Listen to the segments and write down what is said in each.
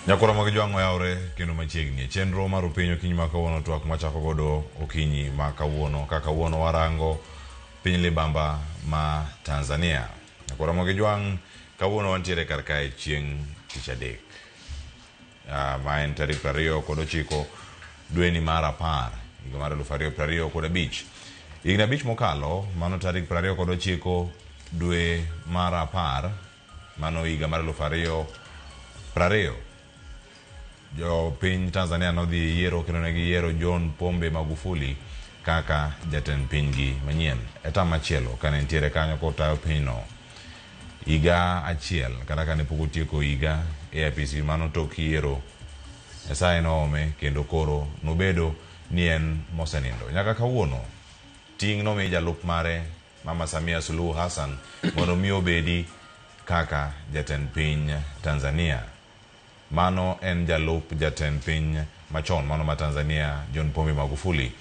Nyakura magijwango yaure kendo machiegni chenro mar pinyo kinyi makawuono twak machako godo okinyi makawuono kakawuono warango piny libamba ma Tanzania. Nyakura magijwang kawuono wantiere karkae chieng' tich adek. Ma en tarik 29 dweni mar 10 higa mar 2025. Higni abich mokalo mano tarik 29 dwe mar 10 mano higa mar 2020. Jo piny Tanzania nodhi yiero kendo ne giyiero John Pombe Magufuli kaka jatend pinygi manyien. Eta machielo kane ntiere kanyo kotayo pinyno higa achiel kata kane pok otieko higa e apisi mano tok yiero Nyasaye noome kendo koro nobedo ni en mosenindo. Nyaka kawuono ting' nomi jalup mare Mama Samia Suluhu Hassan mondo mi obedi kaka jatend piny Tanzania. Mano en jalup jatend piny machon mano ma Tanzania John Pombe Magufuli.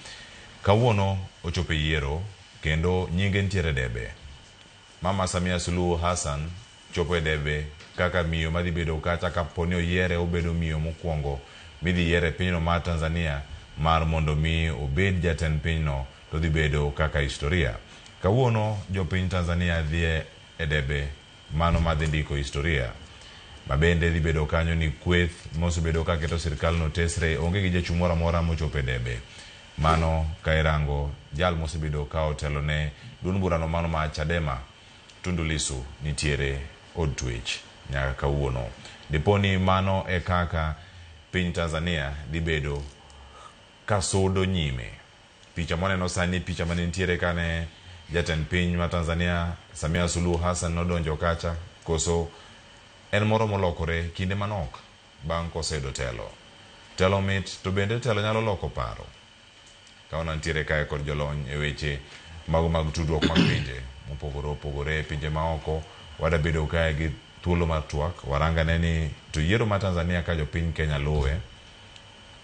Kawuono ochope yiero kendo nyinge ntiere debe. Mama Samia Suluhu Hassan chopo e debe kaka miyo madhi bedo kacha kaponi oyiere obedo miyo mokwongo midhi yiere pinyno ma Tanzania mar mondo mi obed jatend pinyno to dhi bedo kaka historia. Kawuono jo piny Tanzania dhi e debe mano madhi ndiko historia. Mabende dhi bedo kanyo ni kweth mosebedo ka keto sirkal no tesre onge gi jachung' moro amora mochopo e debe. Mano ka irango jal mosebedo ka otelo ne duond burano mano ma Chadema Tundu Lissu nitiere od twech nyaka kawuono. Diponi mano e kaka piny Tanzania dhi bedo ka sodo nyime. Picha moneno sani picha mane nitiere kane jatend piny ma Tanzania Samia Suluhu Hassan nodonjo kacha koso en moro molokore kinde manok bang' kosedo telo. Telo mit to bende telo nyalo loko paro. Kaona ntiere kae kod jolony e weche mag tudruok mag pinje mopogore pinje maoko. Wada bedo kae gi thuolo mar twak waranga neni to yiero ma Tanzania ka jo piny Kenya luwe.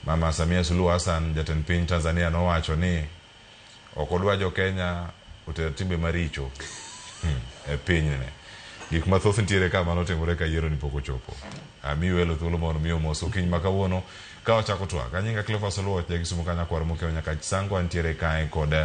Mama Samia Suluhu Hassan jatend piny Tanzania nowacho ni ok odwa jo Kenya oter timbe maricho e pinyne. Gik mathoth ntiere ka mano timore ka yiero ni pok ochopo. Ami welo thuolo mondo mi omos okinyi makawuono ka ochako twak. Anyinga Cleophas Oluoch jagisumo kanya kwaro mokeo nyaka sango ntiere kae kod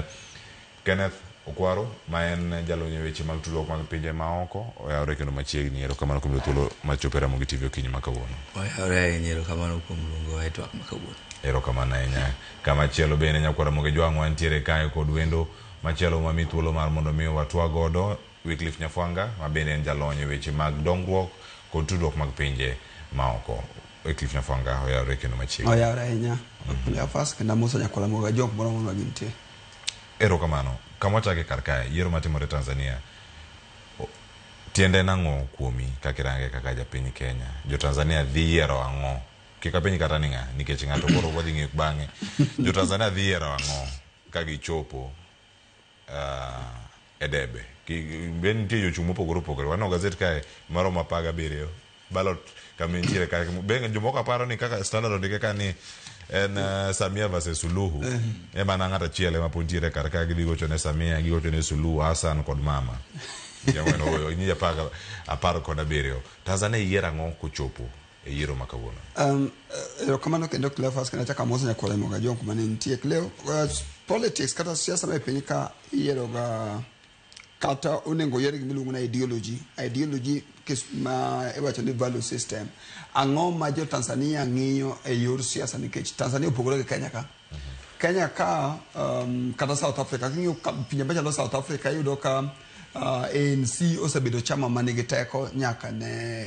Kenneth Okwaro ma en jalony e weche mag tudruok mag pinje maoko. Oyawre kendo machiegni erokamano kuom thuolo machopo e Ramogi TV okinyi makawuono. Oyawre erokamano kuom luongo e twak makawuono. Erokamano ahinya. Kamachielo bende nyakwara Ramogi jwang'wa ntiere kae kod wendo machielo mami thuolo mar mondo mi watwa godo Wycliffe Nyafwanga ma bende en jalony e weche mag dongruok kod tudruok mag pinje maoko. Wycliffe Nyafwanga oyawre kendo machiegni. Oyawre ahinya. Cleophas kendo amoso nyakwara Ramogi jok moro ma gintie. Erokamano. Kamwachake karkae yiero matimore Tanzania tiende nang'o kuomi kakirange kaka japiny Kenya. Jo Tanzania dhi yiero ang'o? Kika piny kata ni ng'a nikech ng'ato koro wadhi ng'e bang'e. Jo Tanzania dhi yiero ang'o ka gichopo e debe. Ben nitie jochung' mopogore opogore. Waneno gazet kae maro mapaga 7 ballot kama nitiere kae. Ben jomoko aparo ni kaka Standard ondike ka ni en Samia versus Suluhu. Ema na ng'ata chiele ma pontiere karka gi gocho ne Samia gi gocho ne Suluhu Hassan kod mama. Jamano ni apaga aparo kod 7. Tanzania yiero ang'o kochopo e yiero makawuono. Erokamano kendo Cleophas kendo chaka amoso nyakwara Ramogi jok mane nitie. Politics kata siasa ma piny ka yiero ga kata onengo yiero gimiluongo na ideology ma iwacho ni value system. Ang'o ma jo Tanzania ng'iyo e yor siasa nikech Tanzania opogore gi Kenya ka. Kenya ka kata South Africa king'iyo pinje machalo South Africa iyudo ka ANC osebedo chama manigi teko nyaka ne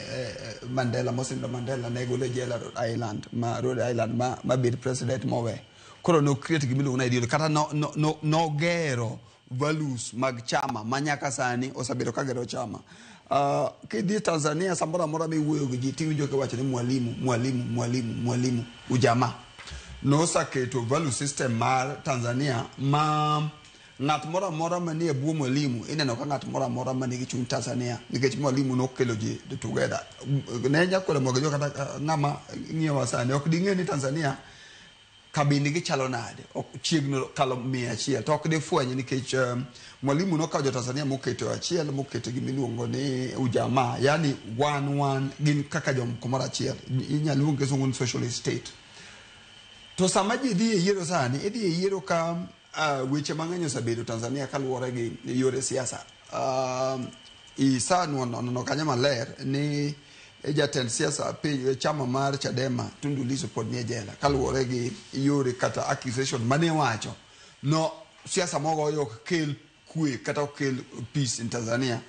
Mandela mosindo Mandela ne gole jela Rhode Island ma bed president mowe. Koro no create gimiluongo na ideology kata no gero values mag chama manyaka sani osebedo ka gero chama. Kidhi Tanzania samora mora miwuoyo gi ji tiwinjo ka wacho ni mwalimu ujamaa nosaketo value system mar Tanzania ma ng'at mora mora manie bwo mwalimu ineno ka ng'at mora mora manigi chuny Tanzania nikech mwalimu nokelo ji together. Ne nyakwara Ramogi kata ng'ama ng'iyo wasani ok ding'e ni Tanzania kabindi gi chalo nade ok chiegno kalo 100 to ok de fwenye nikech mwalimu no ka jo Tanzania moketo achiel moketo gi miluongo ni ujamaa yani one gin kaka jo komora achiel inyaluonge zongun socialist state to sama ji dhi e yiero sani idhi e yiero ka weche mang'eny osebedo Tanzania kaluwore gi yore siasa isanu no kanya maler ni jatend siasa chama mar Chadema Tundu Lissu pod nie jela kaluwore gi yore kata accusation mane wacho no siasa mogo yo kel kwe kata kel peace in Tanzania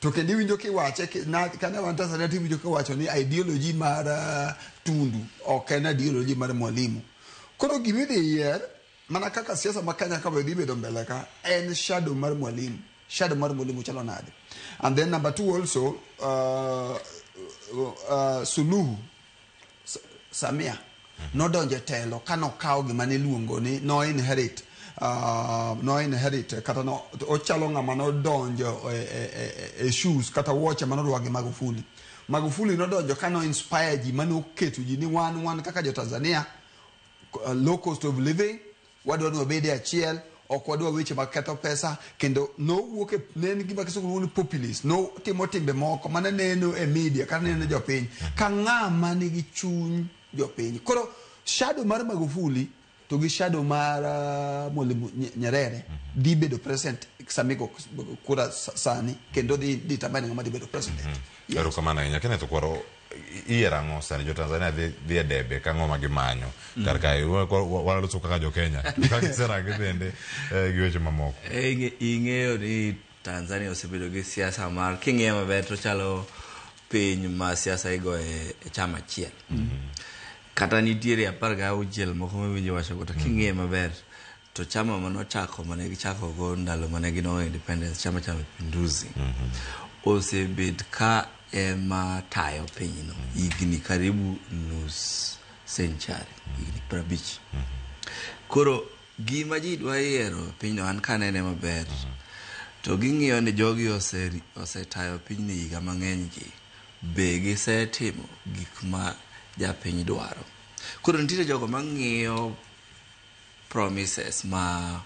to kendi winjo kiwache na kana wan Tanzania tiwinjo kiwacho ni ideology mar Tundu ok en ideology mar Mwalimu kono gimide yer mana kaka siasa makanya ka wedi bedo mbele ka en shadow mar Mwalimu chalo nade. And then number 2 also Suluhu Samia no donje telo kano kawo gima ne luongo ni no inherit kata no ochalo ng'ama no donjo shoes kata watch mano rwagi Magufuli no donjo kano inspire ji mano keto ji ni wan kaka jo Tanzania low cost of living wadwa no bede achiel ok wadwa weche maketho pesa kendo no wuok nen gima kisuguru populist no timo timbe moko mane neno e media kana neno jopiny ka ng'ama nigi chuny jopiny koro shadow mar Magufuli to gi shadow mar Mwalimu Nyerere di bedo present samiko kura sani kendo di tamani ng'ama di bedo president ero kamana nya kene to kwaro ierango sani jo Tanzania dhi debe ka ng'oma gimanyo karka wala to kaka jo Kenya ka kisera gibende giweche mamoko ing'eyo ni Tanzania osebedo gi siasa mar king'eyo maber to chalo piny ma siasa igo e chama achiel kata nitiere 16 moko mawinjo wacho to king'eyo maber to chama manochako mane gichako go ndalo mane gino independence chama cha Mapinduzi osebed ka ema tayo pinyno igni karibu nus century igni 50 koro gima ji dwa yiero pinyno an kanene maber to ging'iyo ni jogi osetayo pinyni higa mang'eny gi be gisetimo gik ma japiny dwaro koro nitiere jogo mang'iyo promises ma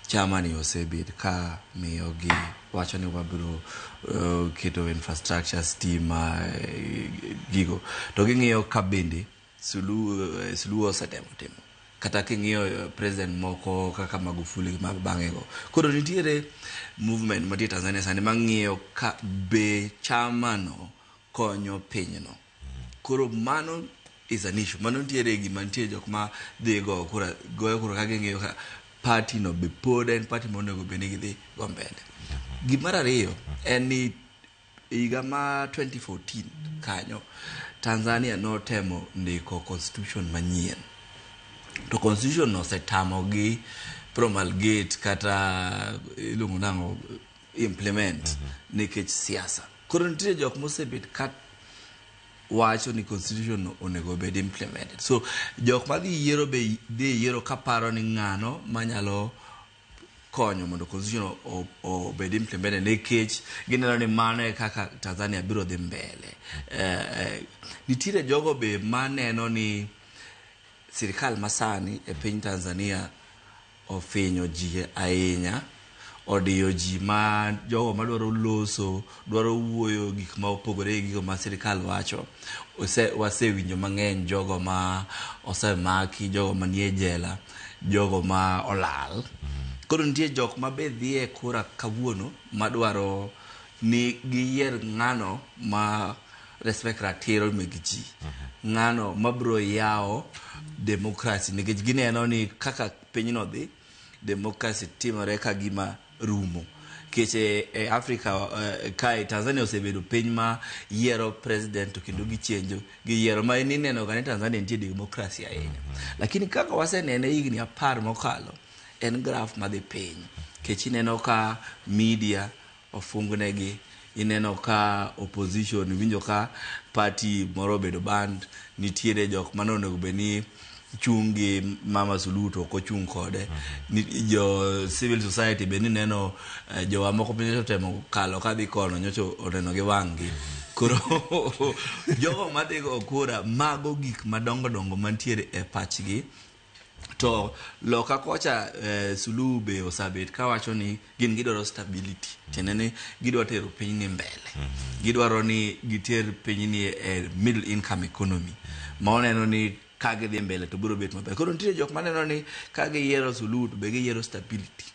chama ni osebed ka miyo gi wacho ni wabiro keto infrastructure stima gigo to ging'iyo ka bende Suluhu osetemo timo kata king'iyo president moko kaka Magufuli ma bang'ego koro nitiere movement ma Tanzania sani mang'iyo ka be chama no konyo pinyno koro mano is an issue mano nitiere gima nitiere jok ma dhi goyo kura ka ging'iyo ka party no be pod en party monego bende gidhi go mbele gimara ariyo en ni higa ma 2014 kanyo Tanzania no temo ndiko constitution manyien to constitution no setamo gi promulgate kata ilungo nango implement nikech siasa koro nitiere jok mosebet kat wacho ni constitution no onego bed implemented so jok ma dhi yiero be dhi yiero kaparo ni ng'ano manyalo konyo mondo constitution obed implemented nikech gineno ni mano kaka Tanzania biro dhi mbele nitiere jogo be maneno ni sirikal masani e piny Tanzania ofinyo ji ahinya odiyo ji ma jogo madwaro loso dwaro wuoyo gik ma opogore gigo ma sirikal wacho wasewinjo mang'eny jogo ma osemaki jogo manie jela jogo ma olal koro nitie jok ma be dhie kura kawuono madwaro ni giyier ng'ano ma respect ratiro meg ji ng'ano mabro yawo demokrasi nikech gineno ni kaka pinyno dhi demokrasi timore ka gima rumo keche e Afrika kai Tanzania osebedo piny ma yiero president kendo gichenjo gi yiero ma ineno ga ni Tanzania nitie demokrasi ahinya lakini kaka wasenene higni 10 mokalo en graph ma dhi piny kechi neno ka media ofungnegi ineno ka opposition winjo ka party moro bedo band nitiere jok manonego beni chungi Mama Suluhu to ko chung kode jo civil society be ni neno jo amoko piny temo kalo ka dhi kono nyocho oneno gi wangi koro jogo madhigo kura mago gik madongo dongo mantiere e pachgi to loka kocha Suluhu be osabet kawacho ni gin gidwaro stability tiende ni gidwa tero piny ni mbele gidwaro ni giter piny ni middle income economy ma oneno ni ka gidhi mbele to biro bet maber. Koro nitie jok maneno ni ka giyiero Suluhu to be giyiero stability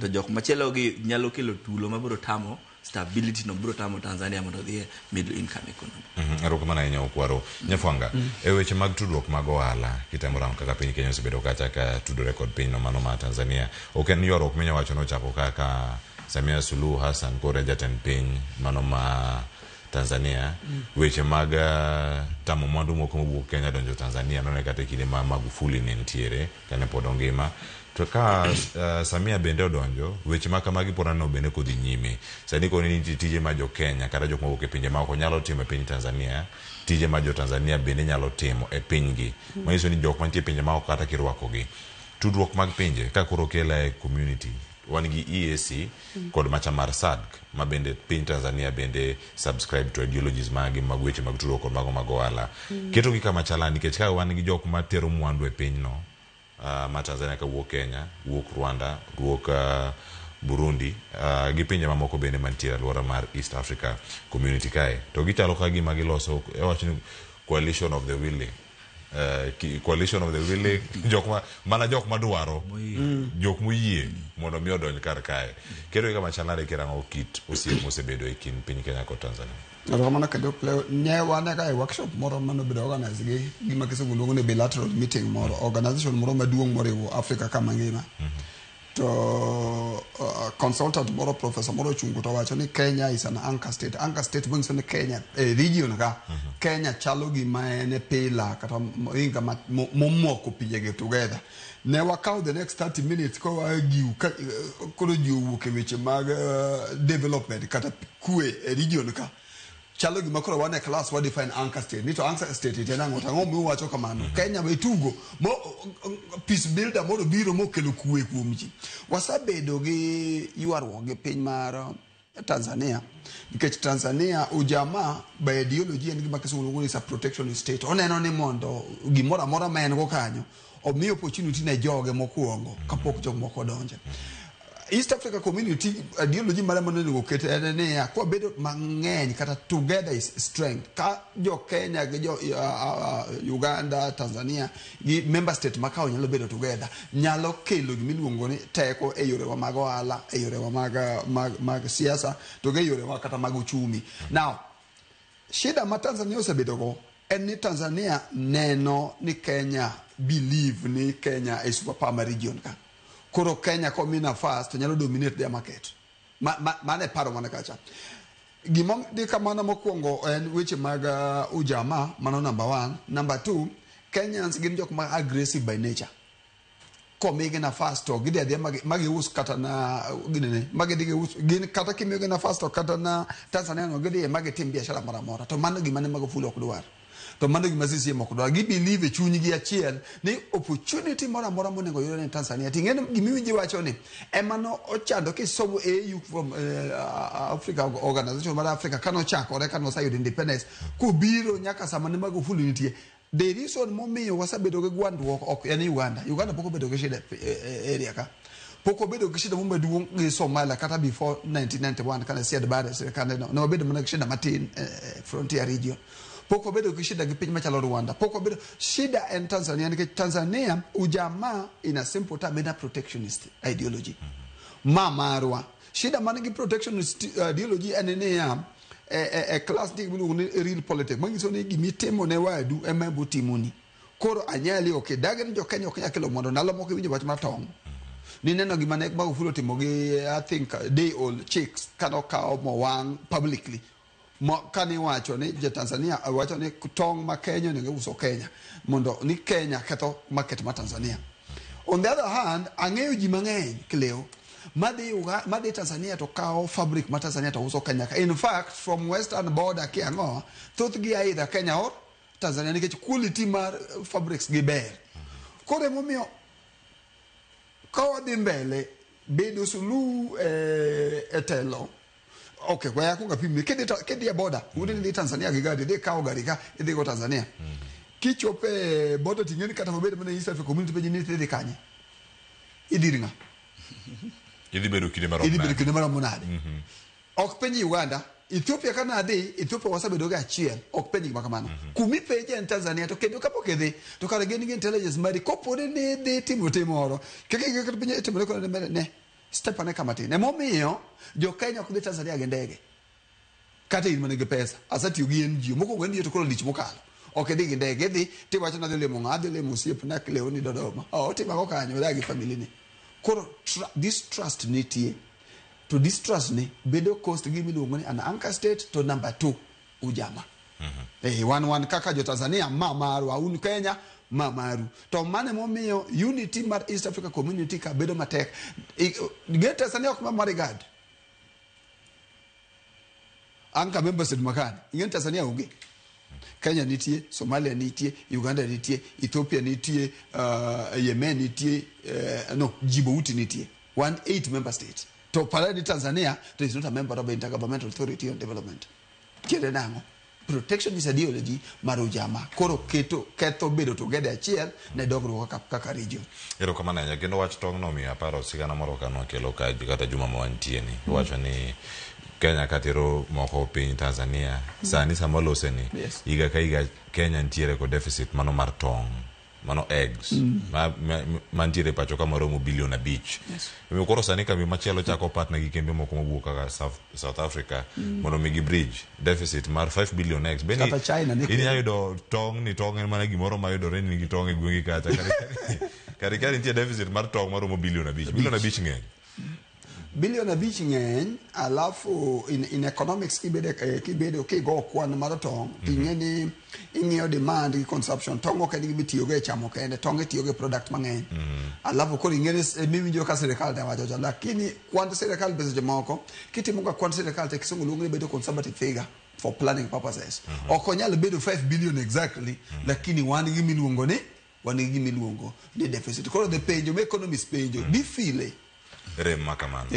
to jok machielo gi nyalo kelo tulo mabiro tamo stability no biro tamo Tanzania mondo odhi middle income economy. Erokamano ahinya Okwaro. Nyafwanga, e weche mag tudruok mag ohala kitemo rango kaka piny Kenya osebedo kacha ka tudore kod piny no mano ma Tanzania. Ok en ywaruok minyawacho nochako kaka Samia Suluhu Hassan kore jatend piny mano ma Tanzania. Weche mag tamo mwandu moko mowuok Kenya donjo Tanzania none kata kinde ma Magufuli ne ntiere kane pod ongima. To ka Samia bende odonjo weche makamagi pora no bende kodhi nyime. Sani koni ni tije ma jo Kenya kata jok mawuok e pinje maoko nyalo timo e piny Tanzania, tije ma jo Tanzania bende nyalo timo e pinygi. Manyiso ni jok mantie pinje maoko kata kirwakogi. Tudruok mag pinje ka koro kela e community wan gi EAC kod macha mar SADC ma bende piny Tanzania bende subscribe to ideologies magi mag weche mag tudruok kod mago mag ohala. Keto gi kama chala nikech ka wan gi jok ma tero mwandu e piny no ma Tanzania ka wuok Kenya, wuok Rwanda, wuok Burundi, gi pinje mamoko bende mantiere alwora mar East Africa community kae. To gichalo ka gima giloso wacho ni coalition of the willing. Coalition of the willing jok ma dwaro jok moyie mondo mi odonj kar kae. Kero kama chalare kirango kit osiep mosebedo e kin piny Kenya kod Tanzania. Romana kado play nyewa ka workshop moro mano bedo organize gi gima kiseguluongo ne bilateral meeting moro organization moro maduong' moriwo Africa kama ngima. To consultant moro professor moro chungu to wacho ni Kenya is an anchor state. Anchor state means ni Kenya region ka Kenya chalo gima ene pila kata inga momoko pinje together. Ne wakao the next 30 minutes ko agiu koro jiu ke weche mag development kata kue region ka chalo gima koro wane class what define anchor state nito anchor state itena ngota ngombe wacho kamano Kenya betugo mo peace builder moro biro mo kelo kuwe kuomji wasabedo gi ywarwo gi piny mar Tanzania because Tanzania ujamaa by ideology and gima kisungu is a protectionist state oneno ni mondo gimora mora ma en go kanyo omiyo opportunity ne joge mokuongo kapok jog moko donje. East Africa community ideology mara mondo ni okete en ne ya kwa bedo mang'eny kata together is strength ka jo Kenya gi jo Uganda Tanzania gi member state makao nyalo bedo together nyalo kelo gimiluongo ni teko e yore wa mag ohala e yore wa mag siasa to ge yore wa kata mag uchumi. Now shida ma Tanzania osebedo go en ni Tanzania neno ni Kenya believe ni Kenya is superpower region ka koro Kenya komina fast nyalo dominate their market mane paro mana kacha gimom di kamana mokwongo en weche mag ujamaa mano number 1. Number 2, Kenyans gin jok ma aggressive by nature komigi na fast to gide adhi magi us kata na ginene magi dige us gin kata kimigi na fast to kata na Tanzania no gide magi tim biashara mara mora to mano gimane Magufuli ok dwar to mano gima sisi mokdwa gi believe e chuny gi achiel ni opportunity mora mora monego yore ne Tanzania ting'en gimiwinji wacho ni emano ochando kisomo AU from Africa organization mar Africa kano chakore kano sayud independence kubiro nyaka sama ne Magufuli nitie. The reason momiyo wasabedo gi gwandruok ok en Uganda poko bedo gi shida area ka poko bedo gi shida maduong' gi Somalia kata before 1991 kana Siad Barre kana no bedo mana gi shida matin frontier region poko bedo gi shida gi piny machalo Rwanda poko bedo shida en Tanzania nikech Tanzania ujamaa in a simple term in a protectionist ideology marwa shida man gi protectionist ideology en ne ya class dig minu ne real politics mangiso ne gimitimo ne wadu emebo timoni koro anyali okay dagen jo Kenya ok nyakelo mondo ndalo moko winjo wach matong ni neno gima ne Magufuli timo gi I think day old chicks kano kao mo wang publicly kani wacho ni je Tanzania wacho ni tong ma Kenya ne uso Kenya mondo ni Kenya keto market ma Tanzania. On the other hand ang'eyo ji mang'eny kleo madi Tanzania to kao fabric ma Tanzania to uso Kenya. In fact from western border kiango thoth gi either Kenya or Tanzania nikech quality mar fabrics gi ber kore momiyo kawadhi mbele bedo Suluhu etelo okay kwa yakunga pimi kedi ya border udi ni Tanzania gigadi de kao gari ka idi go Tanzania kichope bodo tingeni kata mabede mana East Africa Community penye ni tede kanye idiringa idhi bedo kinde maromo nade ok penye Uganda Ethiopia kana ade Ethiopia wasabedo ga achiel ok penye makamano kumi penje en Tanzania to kendo kapok idhi to kare gin gi intelligence mari kopore ne dhi timoro keke penye timore ko ne step ane kama tine momiyo jo Kenya ok dhi Tanzania gi ndege kata in manigi pesa asati ugi NGO moko gwen yeto kolo lich mokalo ok dhi gi ndege dhi tiwacho na dhi lemo ng'adhi lemo siep na Leoni Dodoma tima ko kanyo dagi family ni koro this trust nitie to this trust ni bedo cost gi miluongo ni an anchor state to number 2 ujama one kaka jo Tanzania mamaru aun Kenya mamaru to mane momiyo unity mar East Africa Community ka bedo matek ge Tanzania ok marigad anka membership makani ingen Tanzania unge Kenya nitie Somalia nitie Uganda nitie Ethiopia nitie Yemen nitie Djibouti nitie 18 member states to paradi Tanzania there is not a member of the Intergovernmental Authority on Development kile nango protection is ideology marujama koro ketho bedo together achiel ne dogruok kaka region ero kama na kendo wach tong no mi aparo sigana moro kano kelo ka kata juma mwantie ni wacho ni Kenya katero moko piny Tanzania sani samolose ni iga ka iga Kenya ntiere ko deficit mano mar tong mano eggs mantiere pacho kama romo bilion 5 mi koro sani kami machielo chako partner gi kembe moko mabuo kaka South Africa mondo migi bridge deficit mar 5 billion eggs beni ini ayudo tong ni tong en mana gimoro mayudore ni gi tong e gwengi kacha kari ntiere deficit mar tong maromo bilion 5 ng'eny bilion 5 ng'eny alafu in economics kibedo kigo kwan mar tong ting'eni ing'iyo demand gi consumption tong ok en gima itiyogo e chamo kende tong itiyogo e product mang'eny alafu koro ing'eni miwinjo ka sirikal te wacho lakini kwand sirikal beseche moko kitimo ga kwand sirikal te kisungu luongo ni bedo conservative figure for planning purposes ok onyal bedo 5 billion exactly lakini wan gi miluongo ni deficit koro the penjo me economists penjo bifile rem makamano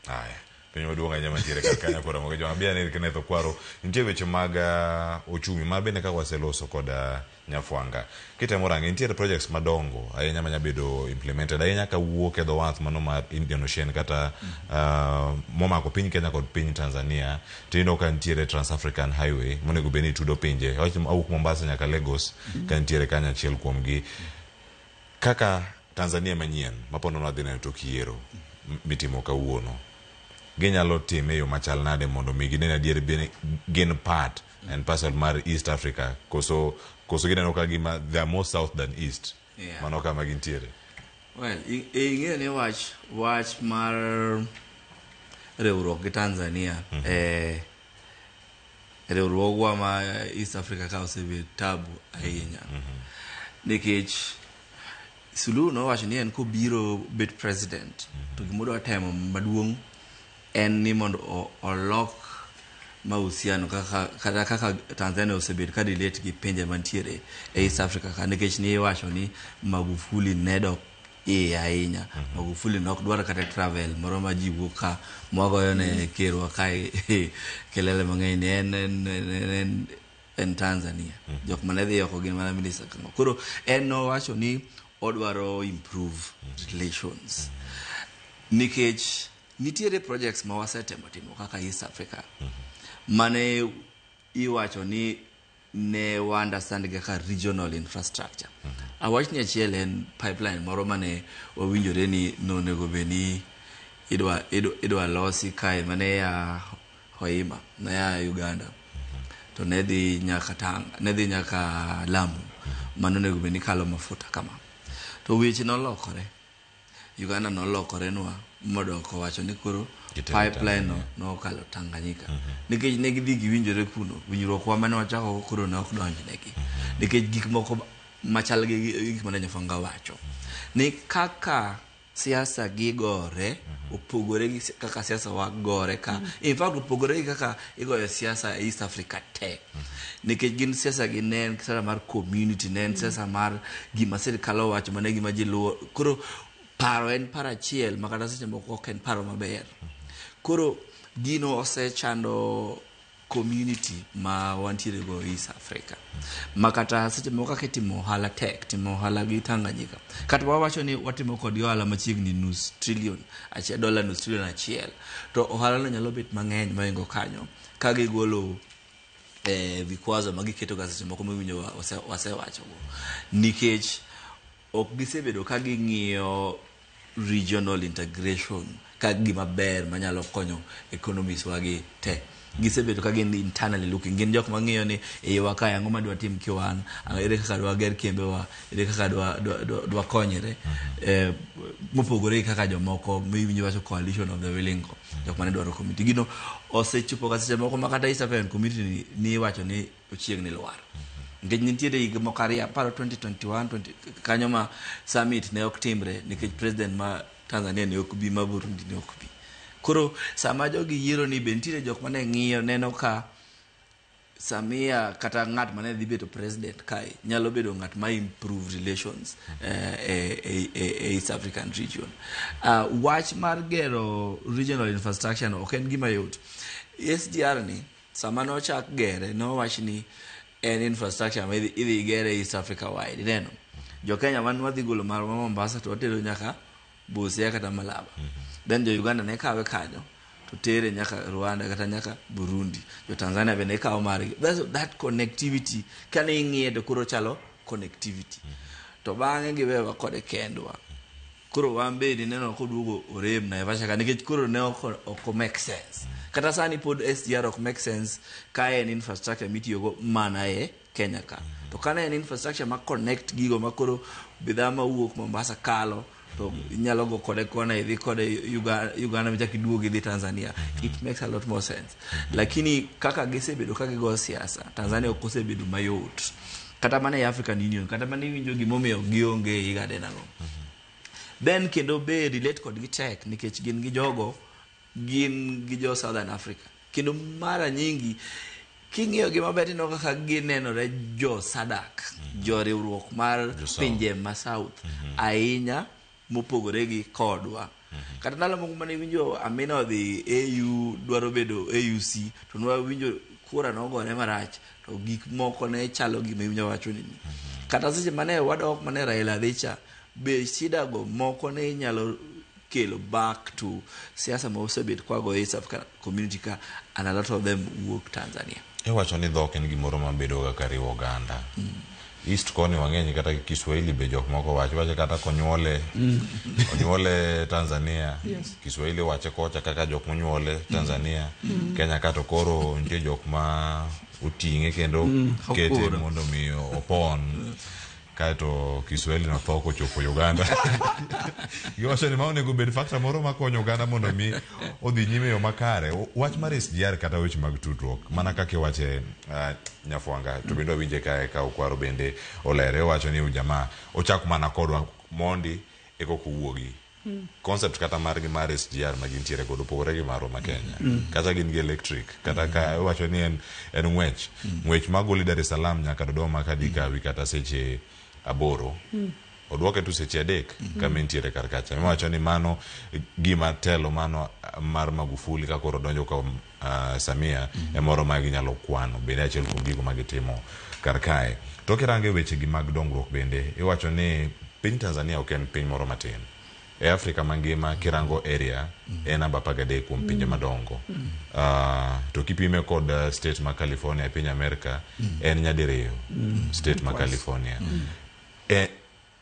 haya penyo duonga nyama tire Kenya kora mo joma bia ne keneto kwaro nitie weche mag ochumi mar bende ka waseloso koda nyafwanga kitemo range nitie projects madongo ahinya manya bedo implemented ahinya ka wuok e dho wath mano mar Indian Ocean kata momako piny Kenya kod piny Tanzania tindo ka nitie Trans-African Highway monego beni tudo pinje awuok Mombasa nyaka Lagos ka nitie Kenya achiel kuom gi kaka Tanzania manyien mapondo na dhina to kiero mitimo kawuono ginyalo time yo machal nade mondo migine na diere bene gain part and parcel mar East Africa koso gineno ka gima they are more south than east mano kama gintiere well ing'e ni wach mar riwruok gi Tanzania riwruogwa ma East Africa ka osebedo tabu ahinya nikech Suluhu nowacho ni en kobiro bet president to gimodwa temo maduong' en ni mondo olok mahusiano kaka Tanzania osebet ka relate gi pinje mantiere e East Africa ka nikech ni wacho ni Magufuli nedo ahinya Magufuli nok dwaro kata travel moro ma ji wuok ka mogoyo ne kerwa kai kelele mang'eny en Tanzania jok mane dhi oko gin mana minister kango koro en no wacho ni odwaro improve relations nikech nitiere projects ma wasetemo timo kaka East Africa mane iwacho ni ne understand kaka regional infrastructure awach ni achiel en pipeline moro mane owinjore ni nonego beni idwa losi kae mane ya Hoima na ya Uganda to ne dhi nyaka Lamu mano nego beni kalo mafuta kama to weche nolokore Uganda nolokore nwa modoko wacho ni koro pipeline no kalo Tanganyika nikech ne gidhi giwinjore kuno winjruok wa mane wachako koro ne ok donjnegi nikech gik moko machal gi gik mane nyafanga wacho ni kaka siasa gigore opogore gi kaka siasa wagore ka in fact opogore gi kaka igoyo siasa East Africa te nikech gin siasa gi nen siasa mar community nen siasa mar gima sirkal owacho mane gima ji luwo koro paro en para achiel makata seche moko ok en paro maber koro gino osechando community ma wantiere go East Africa. Makata seche moko ketimo ohala tek, timo ohala gi Tanganyika. Kata wawacho ni watimo kod ohala machiegni nus trillion, $1 nus trillion achiel. To ohala no nyalo bet mang'eny maingo kanyo ka gigolo vikwazo magiketo ga seche moko mawinjo wasewacho go. Nikech ok gisebedo ka ging'iyo regional integration ka gima ber manyalo konyo economies wagi te. Gisebedo ka gin internally looking, gin jok mang'iyo ni ewa ka yango madwa tim kiwan, ere kaka dwa ger kembe wa, ere kaka dwa konyere, mopogore kaka jomoko miwinjo wacho coalition of the willing, jok mane dwaro committee. Gino osechupo ka seche moko makata East African community ni wacho ni ochiegni lwar. Nikech nitiere higa moko ariyo, paro 2021 kanyo ma summit ne ok timre nikech president ma Tanzania ne ok bi, ma Burundi ne ok bi. Koro sama jogi yiero ni bentire jok mane ng'iyo neno ka Samia kata ng'at mane dhi bedo president kai nyalo bedo ng'at ma improve relations East African region. Wach mar gero regional infrastructure no ok en gima yot. SGR ni sama no chak gere no wach ni en infrastructure ma idhi gere East Africa wide. Neno jo Kenya man wadhi golo mar Mombasa to watero nyaka Busia kata Malaba. Then jo Uganda ne kawe kanyo to tere nyaka Rwanda kata nyaka Burundi. Jo Tanzania be ne kawo mari. That connectivity kane ing'iye to kuro chalo connectivity. To bang'e giwewa kode kendwa. Kuro wambe ni neno koduogo orem na Naivasha ka nikech kuro ne ok make sense. Kata sani pod SGR ok make sense ka en infrastructure mitiyogo mana e Kenya ka. To kana en infrastructure ma connect gigo makoro bidhaa ma wuok Mombasa kalo to inyalo go kode kona idhi kode Uganda mchaki duogi idhi Tanzania. It makes a lot more sense. Lakini kaka gisebedo ka gigo siasa, Tanzania ok osebedo mayot. Kata mana e African Union, kata mana winjo gimomiyo gionge higa denago. Then kendo be relate kod gi tek nikech gin gi jogo, gin gi jo Southern Africa. Kendo mara nyingi king'iyo gima bet no kaka ginenore jo SADC, jo riwruok mar pinje ma South ahinya mopogore gi kodwa. Kata ndalo moko mane winjo Amina odhi AU dwaro bedo AUC to nwa winjo kura nogore marach to gik moko ne chalo gima winjo wacho ni. Kata seche mane wadok mane Raila dhicha be shida go moko ne nyalo kelo back to siasa ma osebet kwa go East African community ka, and a lot of them wuok Tanzania. Wacho ni dhok en gimoro mabedo ga kariwo Uganda. East koni wang'eny kata Kiswahili be jok moko wacho kata konyuole Tanzania. Kiswahili wache kocha kaka jok monyuole Tanzania. Kenya kato koro nitie jok ma uting'e kendo kete mondo mi opon kaito Kiswahili no thoko chopo Uganda. Giwacho ni maonego bed factor moro makonyo Uganda mondo mi odhi nyime yo makare. Wach mar SGR kata weche mag tudruok mana kaka wache Nyafwanga to bendo winje kae ka okwaro bende olere wacho ni ujamaa ochako mana kodwa mondi eko kuwuogi. Concept kata margi mar SGR ma gintiere godo pogore gi maro ma Kenya. Kata gin gi electric kata ka wacho ni en ng'wech magoli Dar es Salaam nyaka Dodoma kadika wi kata seche 8 odwoke tu seche 3 kama entiere karkacha. Wacho ni mano gima telo mano mar Magufuli ka koro donjo ka Samia e moro ma ginyalo kwano bende achiel kuom gigo magitimo karkae. To kirange weche gi mag dongruok bende iwacho ni piny Tanzania ok en piny moro matin. E Afrika mangima kirango area en namba 13 kuom pinje madongo. To kipime kod state ma California e piny Amerika en nyadiriyo state ma California.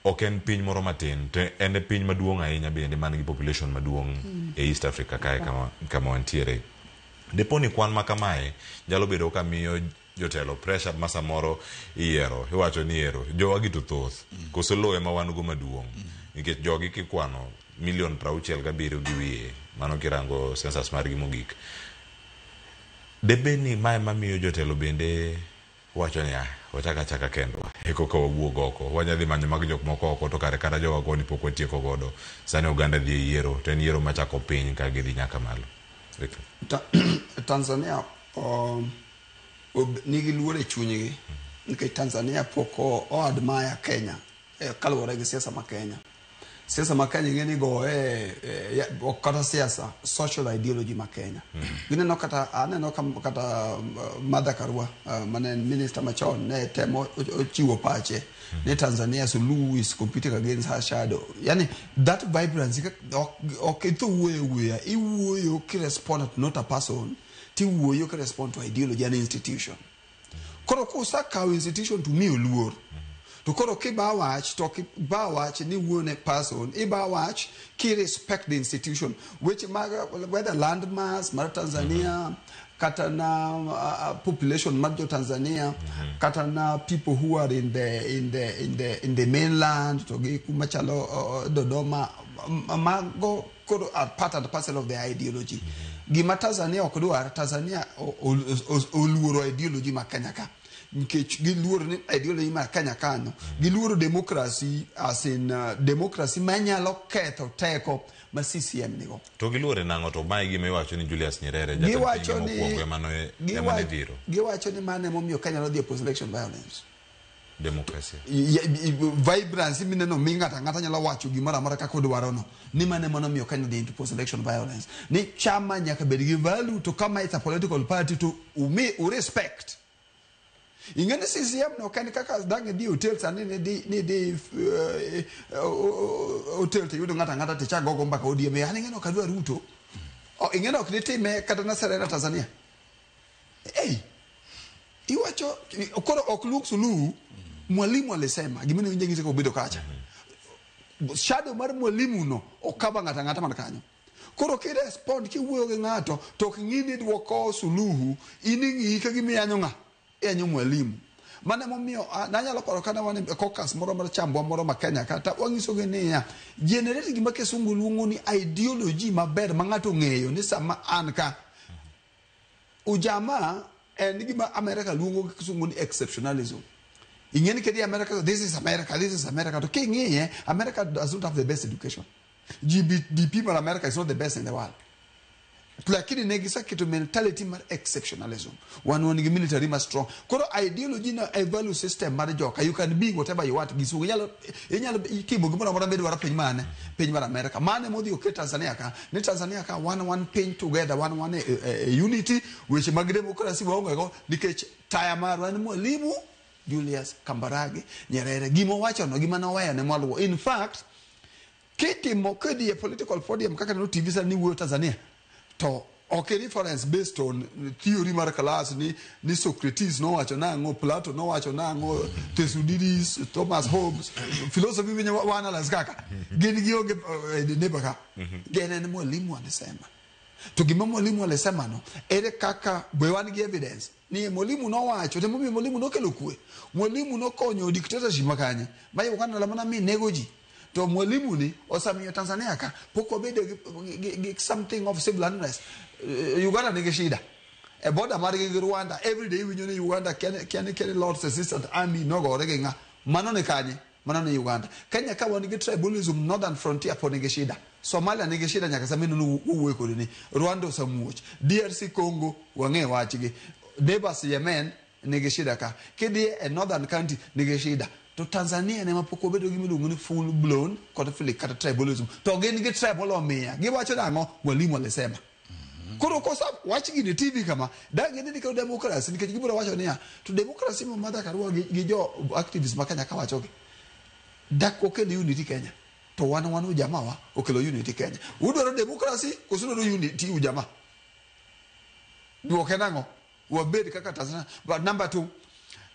Ok en piny moro matin, to en piny maduong' ahinya bende man gi population maduong' e East Africa kae kama wantiere. Deponi kwan makamae nyalo bedo ka miyo jotelo pressure ma samoro iero, iwacho ni ero jogi to thoth koso loe ma wan go maduong'. Nikech jogi kikwano 67,000,000 gi wiye, mano kirango census mar gi mogik. Debeni mae mamiyo jotelo bende wacho ni wachaka kendwa eko ka wawuog oko wanyadhi manyo mag jok moko oko to kare kata jowa go ni pok watieko godo. Sani Uganda dhi yiero to en yiero machako piny ka gidhi nyaka malo. Tanzania nigi luor e chunygi nikech Tanzania pok o admire Kenya kaluwore gi siasa ma Kenya. siasa makenya ngeni go kata siasa social ideology makenya gine no kata ane no kata Martha Karua mane minister machon ne temo chiwo pache ne Tanzania Suluhu is competing against her shadow yani that vibrancy okay to we iwo ki respond not a person ti wo yo ki respond to ideology and institution koro ko saka institution to me oluor to koro ki ba watch to ki ba watch ni one person e ba watch ki respect the institution which whether land mass mar Tanzania katana population marjo Tanzania katana people who are in the mainland to gi kumachalo Dodoma mago koro are part and parcel of the ideology gima Tanzania okudwa Tanzania oluoro ideology makanyaka nkech giluoro ni ideology makanyaka no giluoro democracy as in democracy manyalo ketho teko ma CCM nigo to giluore nango to mai gima iwacho ni Julius Nyerere jatelo mokwongo emane dhiro giwacho ni mane momiyo Kenya no dhi post election violence democracy vibrance mineno mingata ngata nyalo wacho gimara mara kaka odwaro no ni mane mono miyo Kenya dhi into post election violence ni chama nyaka bed gi value to kama it's a political party to respect ingene CCM no kan kaka dange di hotels ani ni di hotel te yudo ngata te chago gomba ka odie me ani ngeno kadwa Ruto o ingene ok nitime kata na Serena Tanzania iwacho okoro ok Suluhu mwalimu alisema gimene winje ngise ko bedo kacha shadow mar mwalimu no okaba ngata man kanyo koro ki respond ki wuoyo gi ngato to ngini dwoko Suluhu iningi ka gimiyanyo nga enyo mwalimu mane momiyo nanyalo paro kana wane caucus moro mar chambwa moro ma Kenya kata wangiso genia generate gima kesungu luongo ni ideology maber ma ngato ngeyo ni sama anka ujamaa and gima America luongo kesungu ni exceptionalism ingeni kedi America this is America to kingi America does not have the best education GDP for America is not the best in the world lakini negisa kitu mentality mar exceptionalism one military mas strong koro ideology na a value system mar joka you can be whatever you want gisugo nyalo kibo gimoro moro bedo wara piny mar America mane modi o Tanzania ka one pin together one unity which mag democracy waonge go nikech taya mar wan mwalimu Julius Kambarage Nyerere gimo wacho no gima no weyo ne moluwo in fact kitimo kedi a political podium kaka no TV sa ni wo Tanzania to okay reference based on theory mar class ni Socrates no wacho nango Plato no wacho nango Thucydides Thomas Hobbes philosophy wenye wana lazikaka geni gioge nebaka gene ni mwalimu anasema to gima mwalimu alisema no ere kaka bwewani gi evidence ni mwalimu no wacho te mwalimu no kelo kwe mwalimu no konyo dictatorship makanye bayo kana la mana mi negoji to mwalimu ni osamiyo Tanzania ka poko bedo something of civil unrest Uganda nige shida e border mari gi Rwanda every day we know Uganda can Lord's assistant army no go regenga mano ne kanye mano ne Uganda Kenya ka woni gi tribalism northern frontier po nige shida Somalia nige shida nyaka samino no wuwe ko ni Rwanda osamuoch DRC Congo wange wachigi neighbors Yemen nige shida ka kidi a northern country nige shida to Tanzania ne mapoko bedo gi milungu ni full blown conflict kata tribalism to gen gi tribal omia gi wacho dango mwalimu alisema koro kosa wachi gi TV kama dange ni ka democracy nikech gibura wacho ni to democracy mo Martha Karua gi jo activists makanya ka wacho dak okelo unity Kenya to wan ujamaa okelo unity Kenya udwaro democracy kusuno unity ujamaa duoke nango wabedi kaka Tanzania but number 2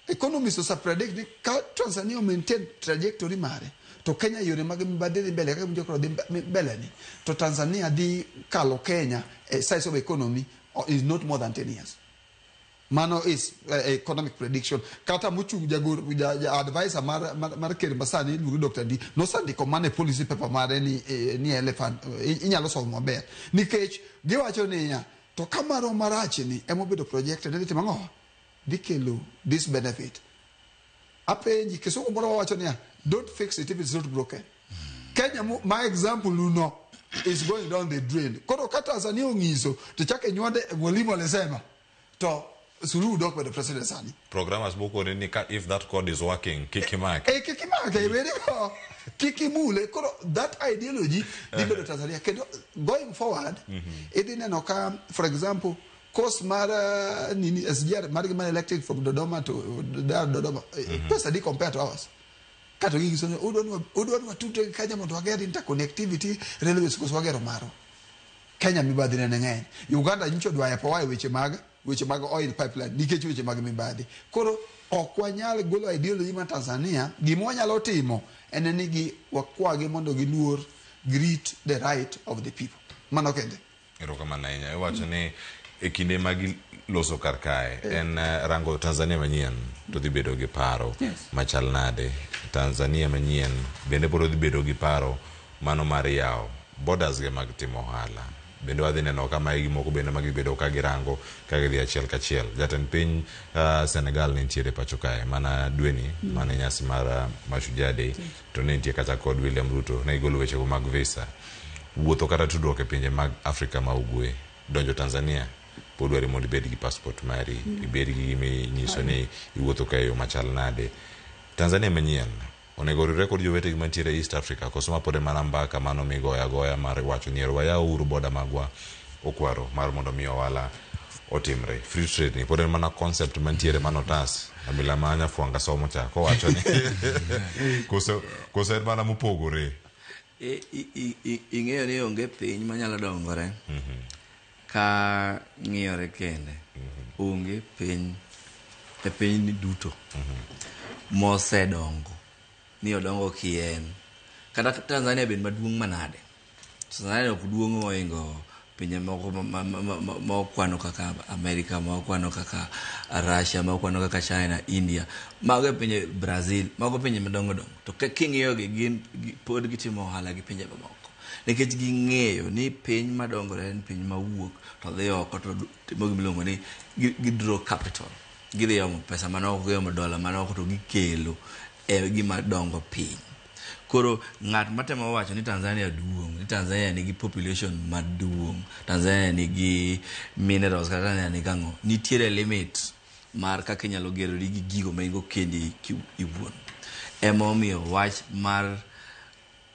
economists so predict ni ka Tanzania maintain trajectory mare to Kenya yore mag mbadili mbele kaka mjoko mbele ni to Tanzania di kalo Kenya size of economy is not more than 10 years mano is economic prediction kata muchu jagor advisor mar ker masani lu Dr. D no sandi ko mane policy paper mare ni elephant inyalo so maber nikech giwacho ni ya to kamaro marachi ni emobedo projected ni timango dikelo this benefit apenji kisuko bora wacho ni don't fix it if it's not broken Kenya my example no is going down the drain koro kata Tanzania ongiso to chake nywande mwalimu alisema to Suluhu dok bedo president sani. Programmers boko ni if that code is working, kick him out. Kick him out, very go. Kick him mule. That ideology, bedo Tanzania. Going forward, for example, course mara nini SGR mara electric from Dodoma to Dodoma. Pesa di compare to ours. Kato gigi sono udon wa tutu Kenya mondo wagera interconnectivity railways ko wagera maro. Kenya mibadi na ng'eny. Uganda ncho dwa yapo wae weche mag oil pipeline nikech weche mag mibadi. Koro okwanyal golo ideology ma Tanzania gimo nyalo timo eneni gi wakwage mondo giluor greet the right of the people. Mano kende. Erokamano ahinya. Iwacho ni e kinde mag loso kar kae en rango Tanzania manyien to dhi bedo gi paro machal nade. Tanzania manyien bende biro dhi bedo gi paro mano mar yawo borders ge mag timo ohala. Bende wadhi neno kama gimoko bende magi bedo ka girango ka gidhi achiel kachiel. Jatend piny Senegal ne nitiere pacho kae mana dweni mana nyasi mar Mashujaa Day to ne nitie kata kod William Ruto ne igolo weche mag visa wuotho kata tudruok e pinje mag Afrika ma ugwe donjo Tanzania pod dwari mondo ibed gi passport mari ibed gi gimi nyiso ni iwuotho ka yo machal nade. Tanzania manyien onego rekod jowete mantiere East Africa koso ma pode mana mbaka mano migoya mar wacho ni waya uru boda magwa okwaro mar mondo mi ohala otimre. Free trade ni pode mana concept mantiere manotas abila manya fuanga somo cha ko wacho ni koso mana mopogore. Ing'eyo ni onge piny manyalo dongore ka ng'iyore kende. Onge piny e piny duto mosedongo ni odongo kien kata Tanzania ben maduong' manade. Tanzania ok duong' moingo pinje moko mokwano kaka Amerika, mokwano kaka Russia, mokwano kaka China, India, mago pinje Brazil, mago pinje madongo dongo. To king'iyo gi gin pod gitimo ohala gi pinje mamoko nikech ging'eyo ni piny madongore en piny mawuok to dhi oko to timo gimiluongo ni gidro capital. Gidhi omo pesa manoko gomo dola manoko to gikelo gima dongo piny. Koro ng'at matemo wacho ni Tanzania duong', ni Tanzania nigi population maduong', Tanzania nigi minerals, Tanzania nigi ang'o, nitiere limit mar kaka inyalo gerori gi gigo ma ingo kendi iwuon. Emomiyo wach mar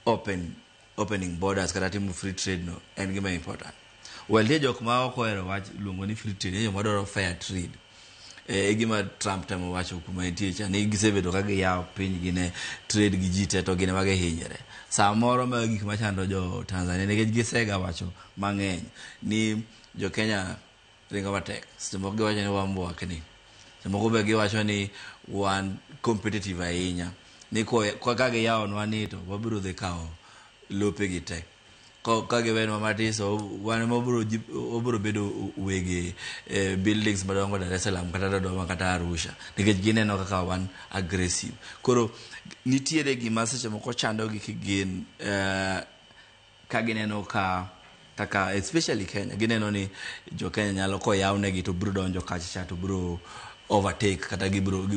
opening borders kata timo free trade no en gima important. Well, tie jok ma ok ohero wach luongo ni free trade, jok madwaro fair trade. Gima Trump temo wacho kuma nitie cha ni gisebedo ka giyawo piny gine trade gi ji te to gine mage hinyre. Samoro ma gik machando jo Tanzania nikech gisega wacho mang'eny ni jo Kenya ringo matek. Semoko giwacho ni wambwak ni. Semoko be giwacho ni wan competitive ahinya. Ni kwa ka giyawo nwa ni to wabiro dhi kawo lope gi te. Ka giwenwa matiso wan obiro bedo wege buildings madongo Dar es Salaam kata Dodoma kata Arusha nikech gineno kaka wan aggressive. Koro nitiere gima seche moko chando gi kigin ka gineno kaka especially Kenya gineno ni jo Kenya nyalo koyawnegi to biro donjo kacha to biro overtake kata gibiro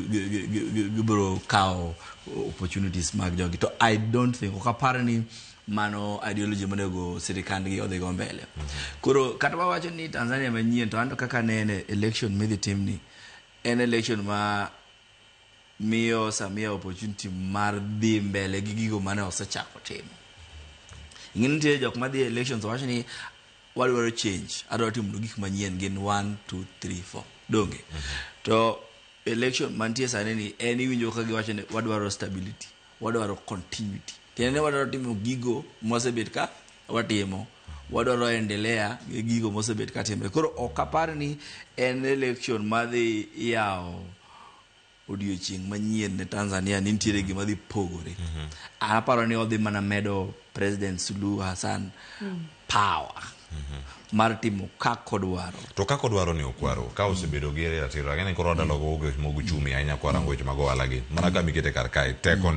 kawo opportunities mag jogi. To I don't think okapar ni mano ideology monego sirikand gi odhi go mbele. Koro kata wawacho ni Tanzania manyien to ando kaka nene election midhi timni en election ma miyo Samia opportunity mar dhi mbele gi gigo mane osechako timo. Ing'eni nitie jok ma dhi elections wacho ni wadwaro change, adwaro timo gik manyien gin 1 2 3 4 donge. To election mantie sani ni en iwinjo ka giwacho ni wadwaro stability, wadwaro continuity. Tiene wadwaro timo gigo mosebet ka watimo, wadwaro endelea gigo mosebet ka timre. Koro okapar ni en election madhi yawo odiochieng' manyien ne Tanzania ni nitiere gima dhi pogore. Aparo ni odhi mana medo President Suluhu Hassan power mar timo kako dwaro. To kako dwaro ni okwaro ka osebedo gi ratiro ngene koro dalogo oge mogu chumi ahinya kwara ngocho mago alagi mana ka mikete kar kae teko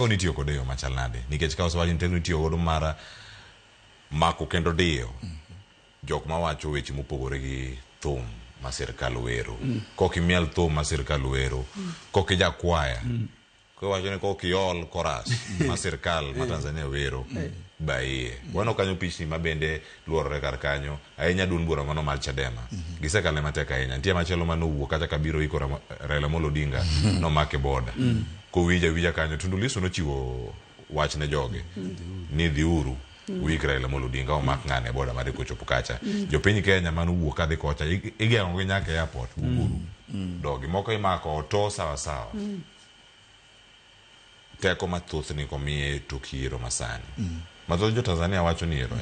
ni tiyo kod yo machal nade nikech ka osewacho ni teko ni tiyo godo mara mako kendo dio jok ma wacho weche mopogore gi thum ma sirkal wero kok imiel thum ma sirkal wero kok ijakwaya ko wacho ni kok iol koras ma sirkal ma Tanzania wero baie wano kanyo pichni mabende luorore kar kanyo ahinya dun bura mano mar Chadema gisekale matek ahinya nitie machielo manowuok kata kabiro iko Raila Amolo Odinga no make boda kowija kanyo Tundu Lissu nochiwo wach ne joge ni dhiuru wik Raila Amolo Odinga omak ng'ane boda mare kochopo kacha jopiny Kenya manowuok kadhi kocha igeng'o gi nyaka e airport uguru dogi moko imako oto sawa teko mathoth ni komiye tukiero masani mathoth jo Tanzania wacho ni ero